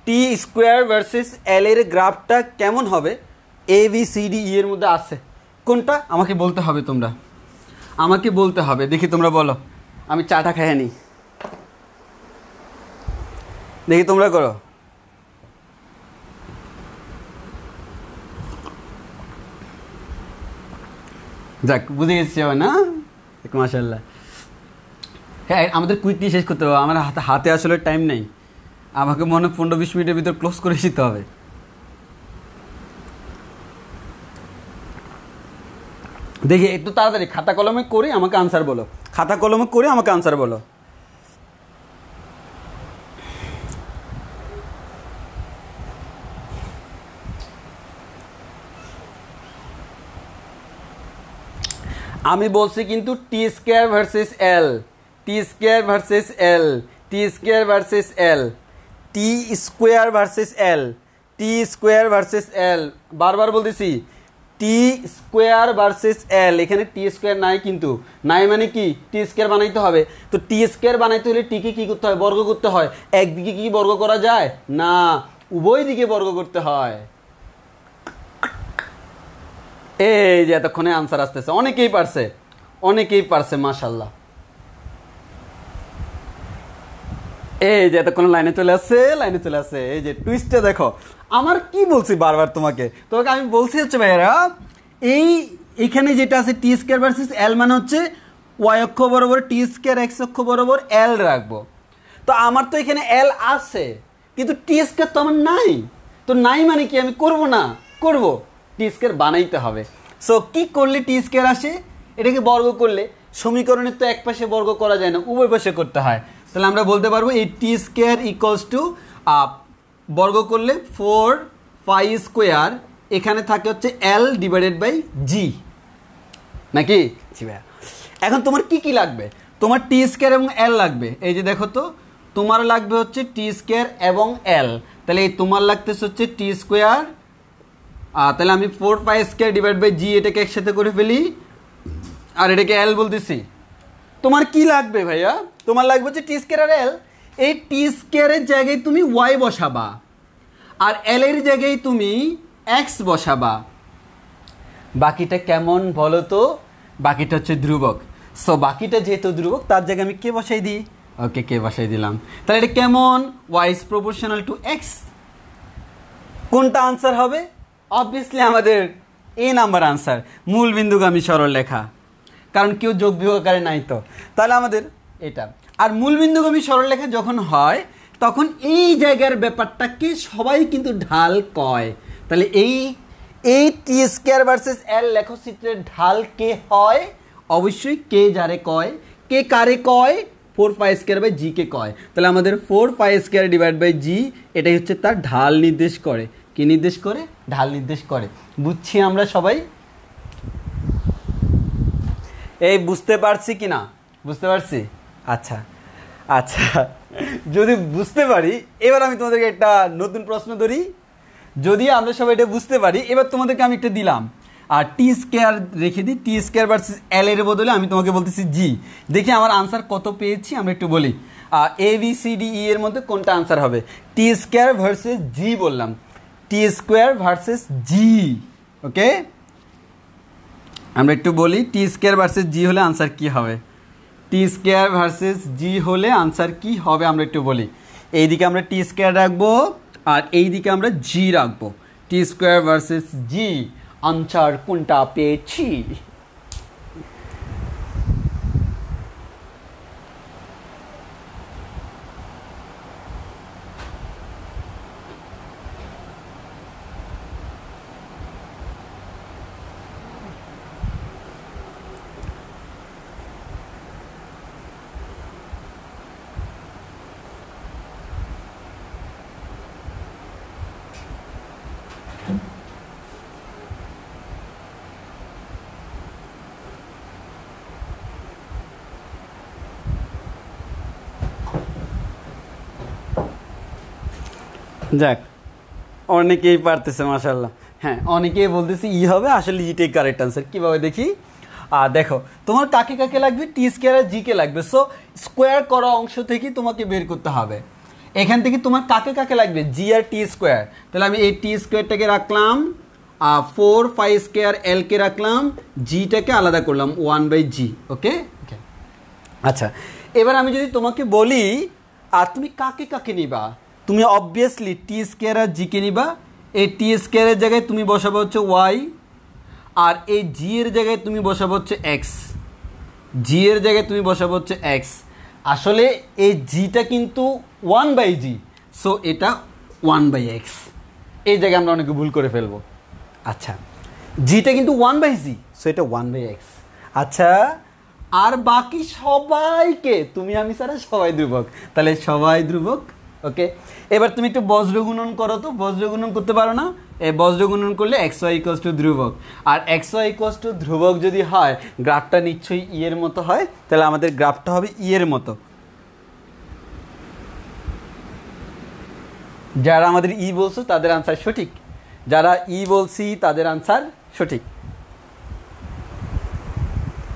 টি স্কোয়ার ভার্সেস এল এর গ্রাফটা কেমন হবে? এ বি সি ডি ই এর মধ্যে আছে কোনটা আমাকে বলতে হবে, আমাকে বলতে হবে। দেখি তোমরা বলো, আমি চাটা খেয়ে নিই, দেখি তোমরা করো। যাক বুঝে গেছি না? মাশাআল্লাহ। হ্যাঁ আমাদের কুইকলি শেষ করতে হবে, আমার হাতে আসলে টাইম নেই, আমাকে মনে 15-20 মিনিটের ভিতর ক্লোজ করে দিতে হবে। দেখি একটু তাড়াতাড়ি খাতা কলমে করে আমাকে আনসার বলো। আমি বলছি কিন্তু টি স্কোয়ার ভার্সেস এল, টি স্কোয়ার ভার্সেস এল, টি স্কোয়ার ভার্সেস এল, টি স্কোয়ার ভার্সেস এল, টি স্কোয়ার ভার্সেস এল, বারবার বলতেছি টি স্কোয়ার ভার্সেস এল। এখানে টি স্কোয়ার নাই, কিন্তু নাই মানে কি টি স্কোয়ার বানাইতে হবে। তো টি স্কোয়ার বানাইতে হলে টিকে কি করতে হয়? বর্গ করতে হয়। একদিকে কি বর্গ করা যায় না, উভয় দিকে বর্গ করতে হয়। এই যে এতক্ষণে আনসার আসতেছে, অনেকেই পারছে মাশাআল্লাহ। এই যে এতক্ষণ লাইনে চলে আসছে। এই যে টুইস্টটা দেখো, আমার কি বলছি বারবার তোমাকে আমি বলছি হচ্ছে ভাইয়ারা এইখানে যেটা আছে টি স্কোয়ার ভার্সেস এল মানে হচ্ছে ওয়াই অক্ষ বরাবর টি স্কোয়ার, এক্স অক্ষ বরাবর এল রাখবো। তো আমার তো এখানে এল আছে কিন্তু টি স্কোয়ার তো আমার নাই। তো নাই মানে কি আমি করবো না? করবো, টি স্কোয়ার বানাইতে হবে। সো কি করলে টি স্কোয়ার আসে? এটাকে বর্গ করলে। সমীকরণের তো এক পাশে বর্গ করা যায় না, উভয় পাশে করতে হয়। তাহলে আমরা বলতে পারবো এই টি স্কোয়ার ইকুয়ালস টু বর্গ করলে 4 স্কোয়ার, এখানে থাকে হচ্ছে এল ডিভাইডেড বাই জি, নাকি? এখন তোমার কি লাগবে? তোমার টি স্কোয়ার এবং এল লাগবে। এই যে দেখো তো, তোমার লাগবে হচ্ছে টি স্কোয়ার এবং এল। তাহলে এই তোমার লাগতেছে হচ্ছে টি স্কোয়ার, তাহলে আমি 4 স্কোয়ার ডিভাইড বাই জি এটাকে একসাথে করে ফেলি। আর এটাকে এল বলতেছি। তোমার কি লাগবে ভাইয়া? তোমার লাগবে হচ্ছে টি স্কোয়ার আর এল। এই টি স্কোয়ারের জায়গায় তুমি ওয়াই বসাবা, আর এল এর জায়গায় তুমি এক্স বসাবা। বাকিটা কেমন বলো তো? বাকিটা হচ্ছে ধ্রুবক। সো বাকিটা যেহেতু ধ্রুবক, তার জায়গায় আমি কে বসাই দিই? ওকে, কে বসাই দিলাম। তাহলে এটা কেমন? Y is proportional to x. কোনটা আনসার হবে? অবভিয়াসলি আমাদের এ নাম্বার আনসার, মূল বিন্দুগামী সরলরেখা, কারণ কেউ যোগ বিয়োগ আকারে নাই তো। তাহলে আমাদের এটা। আর মূল বিন্দুগামী সরলরেখা যখন হয় তখন এই জায়গার ব্যাপারটাকে সবাই কিন্তু ঢাল কয়। তাহলে এই টি স্কোয়ার ভার্সেস এল লেখচিত্রের ঢাল কে হয়? অবশ্যই কে যারে কয়। কে কারে কয়? 4π² জি কে কয়। তাহলে আমাদের 4π² জি এটাই হচ্ছে তার ঢাল নির্দেশ করে। কি নির্দেশ করে? ঢাল নির্দেশ করে। বুঝছি আমরা সবাই? এই বুঝতে পারছি কি না? বুঝতে পারছি? আচ্ছা আচ্ছা, যদি বুঝতে পারি, এবার আমি তোমাদেরকে একটা নতুন প্রশ্ন ধরি। যদি আমরা সবাই এটা বুঝতে পারি, এবার তোমাদেরকে আমি একটা দিলাম, আর টি স্কোয়ার রেখে দিই, টি স্কোয়ার ভার্সেস এল এর বদলে আমি তোমাকে বলতেছি জি। দেখি আমার আনসার কত পেয়েছি, আমরা একটু বলি। এ বি সি ডি ই এর মধ্যে কোনটা আনসার হবে? টি স্কোয়ার ভার্সেস জি বললাম, টি স্কোয়ার ভার্সেস জি। ওকে, আমরা একটু বলি টি স্কোয়ার ভার্সেস জি হলে আনসার কি হবে? টি স্কোয়ার ভার্সেস জি হলে আনসার কি হবে আমরা একটু বলি। এইদিকে আমরা টি স্কোয়ার রাখবো আর এইদিকে আমরা জি রাখবো। টি স্কোয়ার ভার্সেস জি, আনসার কোনটা পেয়েছি? যাক, অনেকেই পারতেছে মাশাআল্লাহ। হ্যাঁ, অনেকেই বলতেছি ই হবে, আসলে ইটাই কারেক্ট আনসার। কীভাবে দেখি? দেখো, তোমার কাকে কাকে লাগবে? টি স্কোয়ার আর জি কে লাগবে। সো স্কোয়ার করা অংশ থেকে তোমাকে বের করতে হবে। এখান থেকে তোমার কাকে কাকে লাগবে? জি আর টি স্কোয়ার। তাহলে আমি এই টি স্কোয়ারটাকে রাখলাম, 4π² এলকে রাখলাম, জিটাকে আলাদা করলাম 1/g। ওকে ওকে, আচ্ছা। এবার আমি যদি তোমাকে বলি তুমি কাকে কাকে নিবা, তুমি অবভিয়াসলি টি স্কোয়ার আর জি কে নিবা। এই টি স্কোয়ারের জায়গায় তুমি বসাবো হচ্ছে ওয়াই, আর এই জি এর জায়গায় তুমি বসাবো হচ্ছে এক্স। জি এর জায়গায় তুমি বসাবো হচ্ছে এক্স। আসলে এই জিটা কিন্তু 1/g, সো এটা 1/x। এই জায়গায় আমরা অনেকে ভুল করে ফেলবো। আচ্ছা, জিটা কিন্তু 1/g, সো এটা 1/x। আচ্ছা, আর বাকি সবাইকে তুমি আমি ছাড়া সবাই ধ্রুবক, তাহলে সবাই ধ্রুবক। ওকে, এবার তুমি একটু বজ্র গুণন করো তো। বজ্র গুণন করতে পারো না? এই বজ্র গুণন করলে xy = ধ্রুবক, আর xy = ধ্রুবক যদি হয়, গ্রাফটা নিশ্চয়ই ই এর মতো হয়। তাহলে আমাদের গ্রাফটা হবে ই এর মতো। যারা আমাদের ই বলছো তাদের আনসার সঠিক, যারা ই বলছি তাদের আনসার সঠিক।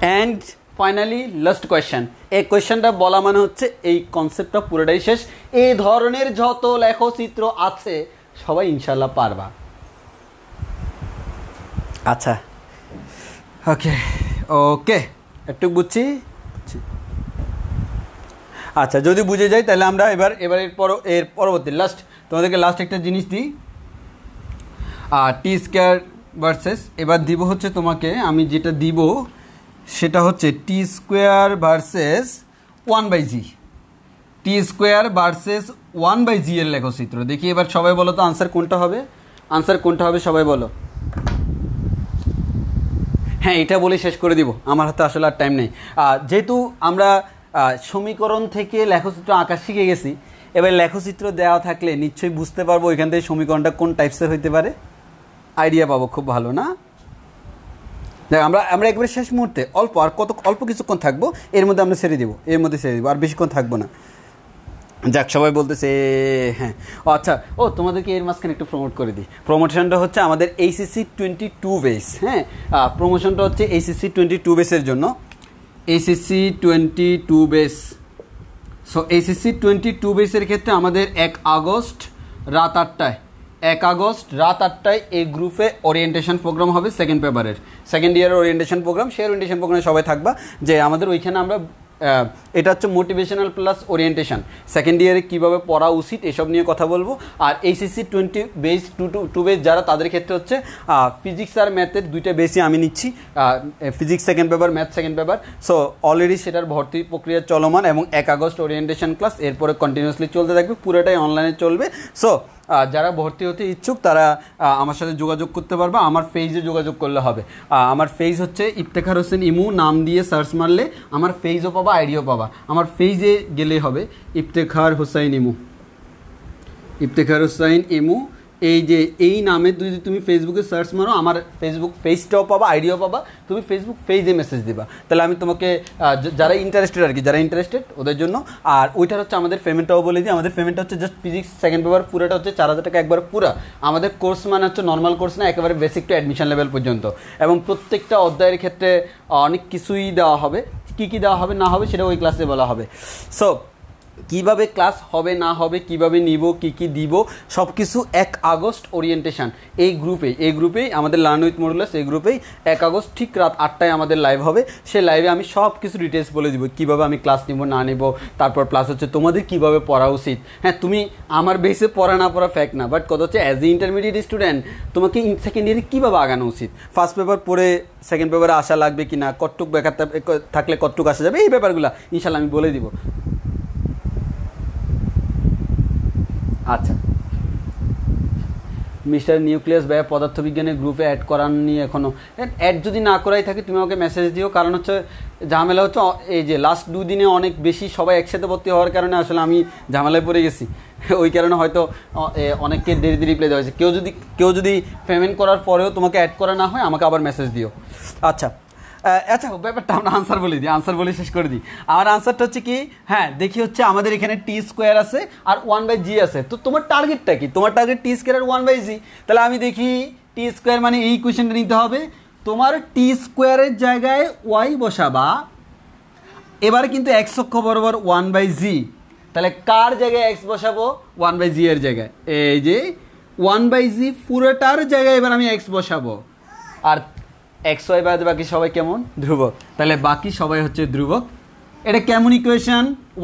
And finally last question. এই কোয়েশ্চেনটা বলা মানে হচ্ছে এই কনসেপ্টটা পুরোটাই শেষ। এই ধরনের যত লেখচিত্র আছে সবাই ইনশাল্লাহ পারবা। আচ্ছা, ওকে ওকে, একটু বুঝছি। আচ্ছা, যদি বুঝে যাই তাহলে আমরা এবার এর পরবর্তী লাস্ট তোমাদেরকে লাস্ট একটা জিনিস দিই। টি স্কোয়ার ভার্সেস, এবার দিব হচ্ছে তোমাকে, আমি যেটা দিব সেটা হচ্ছে টি স্কোয়ার ভার্সেস 1/g। টি স্কোয়ার ভার্সেস 1/g এর লেখচিত্র দেখি। এবার সবাই বলো তো আনসার কোনটা হবে? আনসার কোনটা হবে সবাই বলো। হ্যাঁ, এটা বলে শেষ করে দিব, আমার হাতে আসলে আর টাইম নেই। যেহেতু আমরা সমীকরণ থেকে লেখচিত্র আঁকা শিখে গেছি, এবার লেখচিত্র দেওয়া থাকলে নিশ্চয়ই বুঝতে পারবো এখান থেকে সমীকরণটা কোন টাইপসের হইতে পারে, আইডিয়া পাবো। খুব ভালো না? দেখ, আমরা একবারে শেষ মুহূর্তে অল্প কিছুক্ষণ থাকবো, এর মধ্যে আমরা ছেড়ে দেবো, আর বেশিক্ষণ থাকবো না। যাক সবাই বলতেছে হ্যাঁ। ও আচ্ছা, ও তোমাদেরকে এর মাঝখানে একটু প্রমোট করে দিই। প্রমোশনটা হচ্ছে আমাদের এইচএসসি 22 বেস, হ্যাঁ প্রমোশনটা হচ্ছে এইচএসসি 22 বেসের জন্য। এইচএসসি 22 বেস, সো এইচএসসি 22 বেসের ক্ষেত্রে আমাদের 1 আগস্ট রাত 8টায় 1 আগস্ট রাত 8টায় এই গ্রুপে ওরিয়েন্টেশন প্রোগ্রাম হবে সেকেন্ড পেপারের, সেকেন্ড ইয়ারের ওরিয়েন্টেশন প্রোগ্রাম। সেই ওরিয়েন্টেশন প্রোগ্রামে সবাই থাকবা। যে আমাদের ওইখানে আমরা এটা হচ্ছে মোটিভেশনাল প্লাস ওরিয়েন্টেশন, সেকেন্ড ইয়ারে কীভাবে পড়া উচিত এসব নিয়ে কথা বলবো। আর এইচএসসি 20 বেস 2 বেস যারা, তাদের ক্ষেত্রে হচ্ছে ফিজিক্স আর ম্যাথের দুইটা বেসই আমি নিচ্ছি, physics second paper, math second paper. So already সেটার ভর্তি প্রক্রিয়া চলমান এবং 1 আগস্ট ওরিয়েন্টেশন ক্লাস, এরপরে কন্টিনিউয়াসলি চলতে থাকবে, পুরোটাই অনলাইনে চলবে। সো যারা ভর্তি হতে ইচ্ছুক তারা আমার সাথে যোগাযোগ করতে পারবে, আমার পেজে যোগাযোগ করলে হবে। আমার পেজ হচ্ছে ইফতেখার হোসেন ইমু, নাম দিয়ে সার্চ মারলে আমার পেজও পাবা, আইডিও পাবা। আমার পেজে গেলেই হবে ইফতেখার হোসাইন ইমু, ইফতেখার হোসাইন ইমু। এই যে এই নামে যদি তুমি ফেসবুকে সার্চ মারো, আমার ফেসবুক পেজটাও পাবা, আইডিও পাবা। তুমি ফেসবুক পেজে মেসেজ দিবা, তাহলে আমি তোমাকে যারা ইন্টারেস্টেড আর কি, যারা ইন্টারেস্টেড ওদের জন্য। আর ওইটার হচ্ছে আমাদের পেমেন্টটাও বলে দিই। আমাদের পেমেন্টটা হচ্ছে জাস্ট ফিজিক্স সেকেন্ড পেপার পুরোটা হচ্ছে 4000 টাকা একবার পুরা। আমাদের কোর্স মানে হচ্ছে নর্মাল কোর্স না, একেবারে বেসিক টু অ্যাডমিশন লেভেল পর্যন্ত, এবং প্রত্যেকটা অধ্যায়ের ক্ষেত্রে অনেক কিছুই দেওয়া হবে। কী কী দেওয়া হবে না হবে সেটা ওই ক্লাসে বলা হবে। সো কীভাবে ক্লাস হবে না হবে, কিভাবে নিব, কি কি দিব, সব কিছু 1 আগস্ট ওরিয়েন্টেশন এই গ্রুপেই আমাদের লার্ন উইথ মডুলাস, এই গ্রুপেই 1 আগস্ট ঠিক রাত 8টায় আমাদের লাইভ হবে। সেই লাইভে আমি সব কিছু ডিটেলস বলে দিব, কীভাবে আমি ক্লাস নিব না নেব, তারপর প্লাস হচ্ছে তোমাদের কীভাবে পড়া উচিত। হ্যাঁ, তুমি আমার বেসে পড়া না পড়া ফ্যাক্ট না, বাট কথা হচ্ছে অ্যাজ এ ইন্টারমিডিয়েট স্টুডেন্ট তোমাকে সেকেন্ড ইয়ারে কীভাবে আগানো উচিত, ফার্স্ট পেপার পড়ে সেকেন্ড পেপারে আসা লাগবে কি না, কতটুক বেকার থাকলে কতটুক আসা যাবে, এই ব্যাপারগুলো ইনশাল্লাহ আমি বলে দিব। আচ্ছা, মিস্টার নিউক্লিয়াস ভাইয়া পদার্থবিজ্ঞানের গ্রুপে অ্যাড করাননি এখনও। অ্যাড যদি না করাই থাকে তুমি আমাকে মেসেজ দিও, কারণ হচ্ছে ঝামেলা হচ্ছে এই যে লাস্ট 2 দিনে অনেক বেশি সবাই একসাথে ভর্তি হওয়ার কারণে আসলে আমি ঝামেলায় পড়ে গেছি। ওই কারণে হয়তো অনেককে দেরি রিপ্লাই দেওয়া হয়েছে। কেউ যদি পেমেন্ট করার পরেও তোমাকে অ্যাড করা না হয় আমাকে আবার মেসেজ দিও। আচ্ছা আচ্ছা, ব্যাপারটা আমরা আনসার বলে শেষ করে দিই। আমার আনসারটা হচ্ছে কি, হ্যাঁ দেখি হচ্ছে আমাদের এখানে t² আছে আর 1/g আছে। তো তোমার টার্গেটটা কি? তোমার টার্গেট t² আর 1/g। তাহলে আমি দেখি t² মানে এই ইকুয়েশনটা নিতে হবে। তোমার t² এর জায়গায় y বসাবা, এবারে কিন্তু x অক্ষ বরাবর 1/g। তাহলে কার জায়গায় x বসাবো? 1/g এর জায়গায়। এই যে 1/g পুরোটার জায়গায় এবার আমি x বসাবো। আর XY বাদে বাকি সবাই কেমন? ধ্রুবক। তাহলে বাকি সবাই হচ্ছে ধ্রুবক। এটা কেমন equation?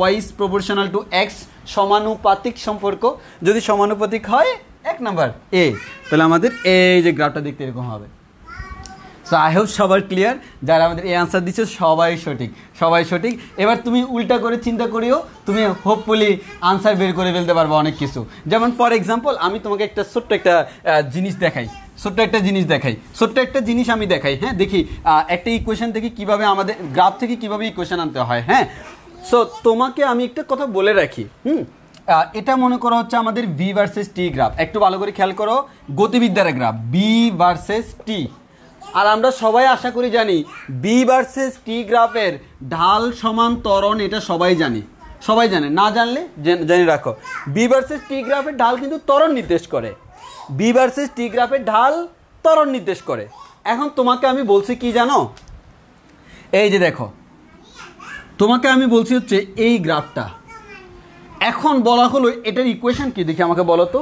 y is proportional to x, সমানুপাতিক সম্পর্ক। যদি সমানুপাতিক হয় 1 নাম্বার এ, তাহলে আমাদের এই যে গ্রাফটা দেখতে এরকম হবে। সো আই হোপ সবার ক্লিয়ার। যারা আমাদের এই আনসার দিচ্ছে সবাই সঠিক। এবার তুমি উল্টা করে চিন্তা করিও, তুমি হোপফুলি আনসার বের করে ফেলতে পারবে অনেক কিছু। যেমন ফর এক্সাম্পল আমি তোমাকে একটা ছোট্ট একটা জিনিস দেখাই, ছোট্ট একটা জিনিস আমি দেখাই। হ্যাঁ, দেখি একটা ইকুয়েশন দেখি কিভাবে আমাদের গ্রাফ থেকে কিভাবে ইকুয়েশন আনতে হয়। হ্যাঁ, সো তোমাকে আমি একটা কথা বলে রাখি। এটা মনে করো হচ্ছে আমাদের ভি ভার্সেস টি গ্রাফ। একটু ভালো করে খেয়াল করো, গতিবিদ্যার গ্রাফ ভি ভার্সেস টি। আর আমরা সবাই আশা করি জানি বি ভার্সেস টি গ্রাফের ঢাল সমান ত্বরণ, এটা সবাই জানে। না জানলে জেনে রাখো, বি ভার্সেস টি গ্রাফের ঢাল কিন্তু ত্বরণ নির্দেশ করে। বি ভার্সেস টি গ্রাফের ঢাল ত্বরণ নির্দেশ করে। এখন তোমাকে আমি বলছি কি জানো, এই যে দেখো, তোমাকে আমি বলছি হচ্ছে এই গ্রাফটা। এখন বলা হলো এটার ইকুয়েশন কি, দেখি আমাকে বলো তো।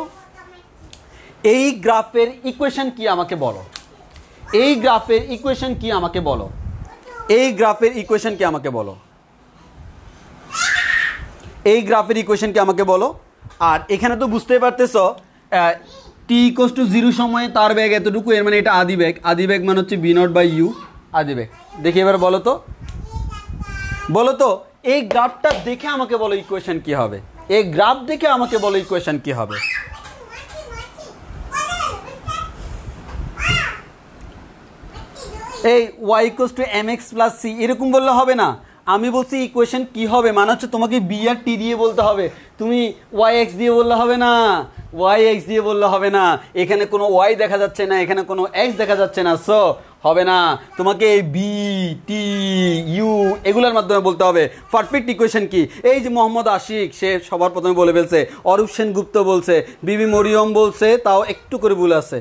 এই গ্রাফের ইকুয়েশন কি আমাকে বলো। এই গ্রাফের ইকুয়েশন কি আমাকে বলো। এই গ্রাফের ইকুয়েশন কি আমাকে বলো। এই গ্রাফের ইকুয়েশন কি আমাকে বলো। আর এখানে তো বুঝতেই পারতেছো t = 0 সময়ে তার বেগ এতটুকু, এর মানে এটা আদি বেগ মানে হচ্ছে v0/u আদি বেগ। দেখি এবার বলো তো এই গ্রাফটা দেখে আমাকে বলো ইকুয়েশন কি হবে। এই গ্রাফ দেখে আমাকে বলো ইকুয়েশন কি হবে। এই y = mx + c এরকম বললে হবে না। আমি বলছি ইকুয়েশন কি হবে, মানে হচ্ছে তোমাকে বি আর টি দিয়ে বলতে হবে। তুমি yx দিয়ে বললে হবে না, এখানে কোনো y দেখা যাচ্ছে না, এখানে কোনো x দেখা যাচ্ছে না। সো হবে না, তোমাকে বি টি ইউ এগুলোর মাধ্যমে বলতে হবে পারফেক্ট ইকুয়েশন কি। এই যে মোহাম্মদ আশিক সে সবার প্রথমে বলে ফেলছে, অরূপ সেনগুপ্ত বলছে, বিবি মরিয়ম বলছে, তাও একটু করে ভুল আছে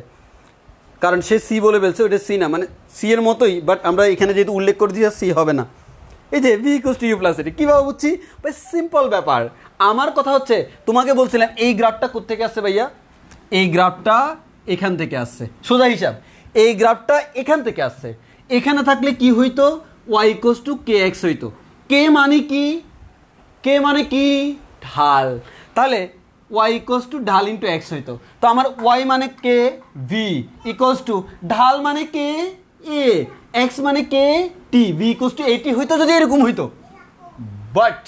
কারণ সে সি বলে ফেলছে, ওটা সি না, মানে সি এর মতোই, বাট আমরা এখানে যেহেতু উল্লেখ করে দিয়েছি সি হবে না। এই যে v equals to u plus at কীভাবে বুঝছি ভাই, সিম্পল ব্যাপার। আমার কথা হচ্ছে তোমাকে বলছিলাম এই গ্রাফটা কোত্থেকে আসছে ভাইয়া, এই গ্রাফটা এখান থেকে আসছে, সোজা হিসাব এই গ্রাফটা এখান থেকে আসছে। এখানে থাকলে কি হইতো, y equals to k x হইতো। কে মানে কি, কে মানে কি ঢাল, তাহলে ওয়াই ইকুয়ালস টু ঢাল ইন্টু এক্স হইতো। তো আমার ওয়াই মানে কে ভি ইকুয়ালস টু ঢাল মানে কে এ, এক্স মানে কে টি, ভি ইকুয়ালস টু এটি হইতো যদি এরকম হইতো। বাট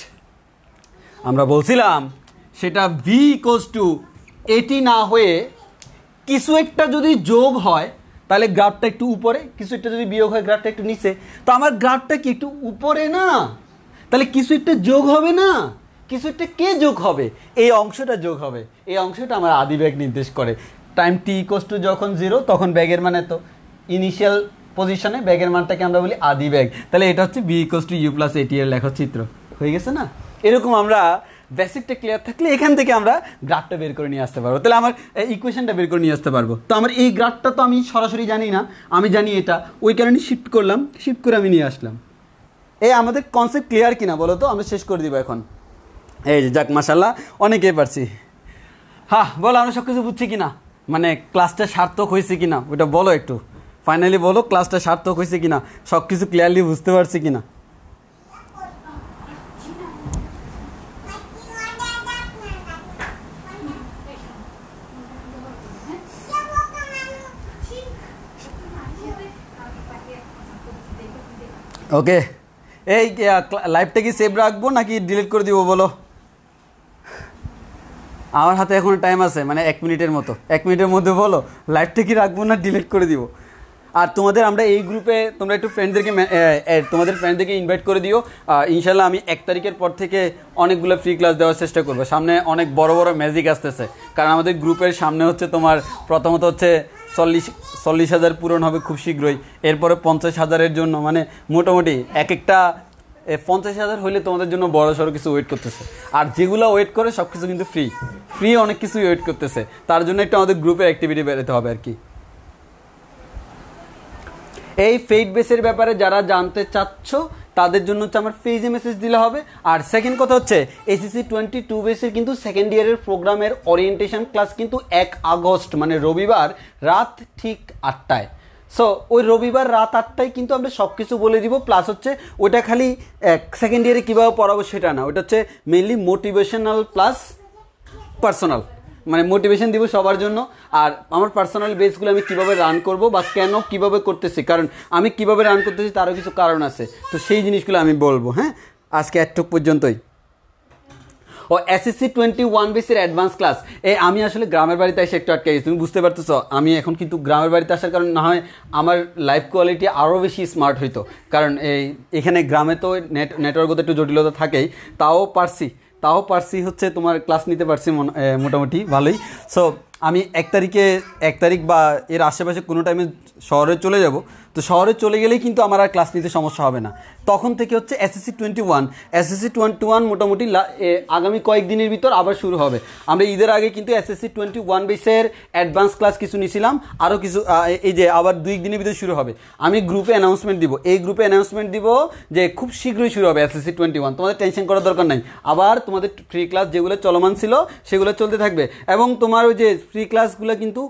আমরা বলছিলাম সেটা ভি ইকুয়ালস টু এটি না হয়ে কিছু একটা যদি যোগ হয় তাহলে গ্রাফটা একটু উপরে, কিছু একটা যদি বিয়োগ হয় গ্রাফটা একটু নিচে। তো আমার গ্রাফটা কি একটু উপরে না, তাহলে কিছু একটা যোগ হবে না, কিছু একটা কে যোগ হবে, এই অংশটা যোগ হবে, এই অংশটা আমার আদি বেগ নির্দেশ করে। টাইম টি ইকুয়ালস টু যখন 0 তখন ব্যাগের মানে তো ইনিশিয়াল পজিশনে ব্যাগের মানটাকে আমরা বলি আদি বেগ, তাহলে এটা হচ্ছে v equals to u plus at এর লেখার চিত্র হয়ে গেছে না। এরকম আমরা বেসিকটা ক্লিয়ার থাকলে এখান থেকে আমরা গ্রাফটা বের করে নিয়ে আসতে পারবো, তাহলে আমার ইকুয়েশনটা বের করে নিয়ে আসতে পারবো। তো আমার এই গ্রাফটা তো আমি সরাসরি জানি না, আমি জানি এটা, ওই কারণে শিফট করলাম, শিফট করে আমি নিয়ে আসলাম। এই আমাদের কনসেপ্ট ক্লিয়ার কিনা বলো তো, আমরা শেষ করে দিব এখন। এই যে যাক মাশাল্লাহ অনেকেই পারছি। হ্যাঁ বলো আমরা সব কিছু বুঝছি কিনা, মানে ক্লাসটা সার্থক হয়েছে কিনা ওটা বলো একটু, ফাইনালি বলো ক্লাসটা সার্থক হয়েছে কিনা, সব কিছু ক্লিয়ারলি বুঝতে পারছি কিনা। ওকে, এই লাইভটা কি সেভ রাখবো নাকি ডিলিট করে দিব বলো, আমার হাতে এখনো টাইম আছে, মানে 1 মিনিটের মতো, 1 মিনিটের মধ্যে বলো লাইভটা কি রাখবো না ডিলিট করে দিব। আর তোমাদের আমরা এই গ্রুপে তোমরা একটু তোমাদের ফ্রেন্ডদেরকে ইনভাইট করে দিও। ইনশাল্লাহ আমি 1 তারিখের পর থেকে অনেকগুলো ফ্রি ক্লাস দেওয়ার চেষ্টা করবো। সামনে অনেক বড় বড় ম্যাজিক আসতেছে, কারণ আমাদের গ্রুপের সামনে হচ্ছে তোমার প্রথমত হচ্ছে 40,000 পূরণ হবে খুব শীঘ্রই, এরপরে 50,000-এর জন্য মানে মোটামুটি এক একটা 50,000 হইলে তোমাদের জন্য বড় সড়ো কিছু ওয়েট করতেছে। আর যেগুলো ওয়েট করে সব কিছু কিন্তু ফ্রি অনেক কিছুই ওয়েট করতেছে, তার জন্য একটু আমাদের গ্রুপের অ্যাক্টিভিটি বেরোতে হবে আর কি। এই ফেইড বেসের ব্যাপারে যারা জানতে চাচ্ছ তাদের জন্য হচ্ছে আমার পেজে মেসেজ দিলে হবে। আর সেকেন্ড কথা হচ্ছে এসএসসি 22 বেসের কিন্তু সেকেন্ড ইয়ারের প্রোগ্রামের ওরিয়েন্টেশন ক্লাস কিন্তু 1 আগস্ট মানে রবিবার রাত ঠিক 8টায়। সো ওই রবিবার রাত 8টায় কিন্তু আমরা সব কিছু বলে দিব, প্লাস হচ্ছে ওটা খালি সেকেন্ড ইয়ারে কীভাবে পড়াবো সেটা না, ওটা হচ্ছে মেনলি মোটিভেশনাল প্লাস পার্সোনাল, মানে মোটিভেশন দিব সবার জন্য। আর আমার পার্সোনাল বেসগুলো আমি কীভাবে রান করব বা কেন কীভাবে করতেছি, কারণ আমি কীভাবে রান করতেছি তারও কিছু কারণ আছে, তো সেই জিনিসগুলো আমি বলবো। হ্যাঁ আজকে এতটুকু পর্যন্তই। ও এসএসসি 21 বেসের অ্যাডভান্স ক্লাস, আমি আসলে গ্রামের বাড়িতে এসে একটু আটকে গেছি, তুমি বুঝতে পারতেছো আমি এখন কিন্তু গ্রামের বাড়িতে আসার কারণ না হয় আমার লাইফ কোয়ালিটি আরও বেশি স্মার্ট হইতো, কারণ এখানে গ্রামে তো নেটওয়ার্কগত একটু জটিলতা থাকেই, তাও পারছি হচ্ছে তোমার ক্লাস নিতে পারছি মোটামুটি ভালোই। সো আমি 1 তারিখ বা এর আশেপাশে কোনো টাইমে শহরে চলে যাব, তো শহরে চলে গেলেই কিন্তু আমার আর ক্লাস নিতে সমস্যা হবে না। তখন থেকে হচ্ছে এসএসসি 21 মোটামুটি আগামী কয়েকদিনের ভিতর আবার শুরু হবে। আমরা ঈদের আগে কিন্তু এসএসসি 21 বেসের অ্যাডভান্স ক্লাস কিছু নিয়েছিলাম, আরও কিছু এই যে আবার 2 দিনের ভিতরে শুরু হবে। আমি গ্রুপে অ্যানাউন্সমেন্ট দিব, এই গ্রুপে অ্যানাউন্সমেন্ট দিব যে খুব শীঘ্রই শুরু হবে এসএসসি 21, তোমাদের টেনশন করার দরকার নাই। আবার তোমাদের ফ্রি ক্লাস যেগুলো চলমান ছিল সেগুলো চলতে থাকবে, এবং তোমার ওই যে ফ্রি ক্লাসগুলো কিন্তু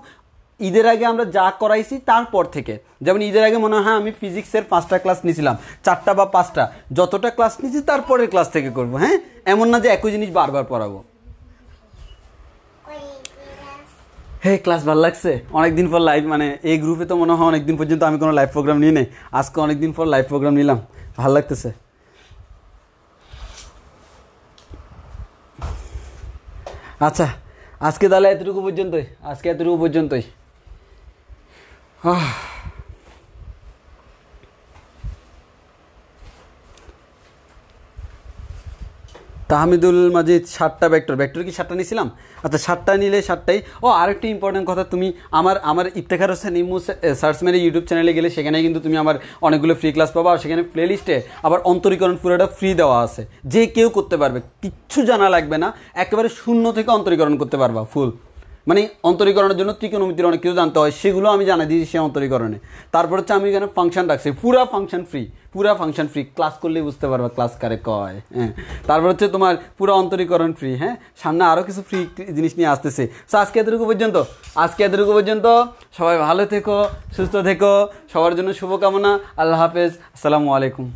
ঈদের আগে আমরা যা করাইছি তারপর থেকে, যেমন ঈদের আগে মনে হয় আমি ফিজিক্সের 5টা ক্লাস নিয়েছিলাম, 4টা বা 5টা, যতটা ক্লাস নিয়েছি তারপরের ক্লাস থেকে করবো। হ্যাঁ এমন না যে একই জিনিস বারবার পড়াবো। হ্যাঁ ক্লাস ভালো লাগছে, অনেকদিন পর লাইভ, মানে এই গ্রুপে তো মনে হয় অনেকদিন পর্যন্ত আমি কোনো লাইভ প্রোগ্রাম নিই নাই, আজকে অনেকদিন পর লাইভ প্রোগ্রাম নিলাম, ভালো লাগতেছে। আচ্ছা আজকে তাহলে এতটুকু পর্যন্তই। তাহমিদুল মাজিদ 7টা ভেক্টর কি 7টা নিয়েছিলাম? আচ্ছা 7টা নিলে 7টাই। ও আরেকটি ইম্পর্টেন্ট কথা, তুমি আমার ইফতেখার হোসেন ইমু সার্চ মেরে ইউটিউব চ্যানেলে গেলে সেখানে কিন্তু তুমি আমার অনেকগুলো ফ্রি ক্লাস পাবা। আর সেখানে প্লেলিস্টে আবার অন্তরীকরণ পুরোটা ফ্রি দেওয়া আছে, যে কেউ করতে পারবে, কিচ্ছু জানা লাগবে না, একেবারে শূন্য থেকে অন্তরীকরণ করতে পারবা ফুল। মানে অন্তরীকরণের জন্য ত্রিকোণমিতির অনেক কিছু জানতে হয়, সেগুলো আমি জানাই দিয়েছি সে অন্তরীকরণে। তারপর হচ্ছে আমি এখানে ফাংশন রাখছি, পুরা ফাংশন ফ্রি, ক্লাস করলেই বুঝতে পারবা ক্লাস কারে কয়। হ্যাঁ, তারপর হচ্ছে তোমার পুরো অন্তরীকরণ ফ্রি। হ্যাঁ, সামনে আরও কিছু ফ্রি জিনিস নিয়ে আসতেছে। সো আজকে এতটুকু পর্যন্ত সবাই ভালো থেকো, সুস্থ থেকো, সবার জন্য শুভকামনা। আল্লাহ হাফেজ, আসসালামু আলাইকুম।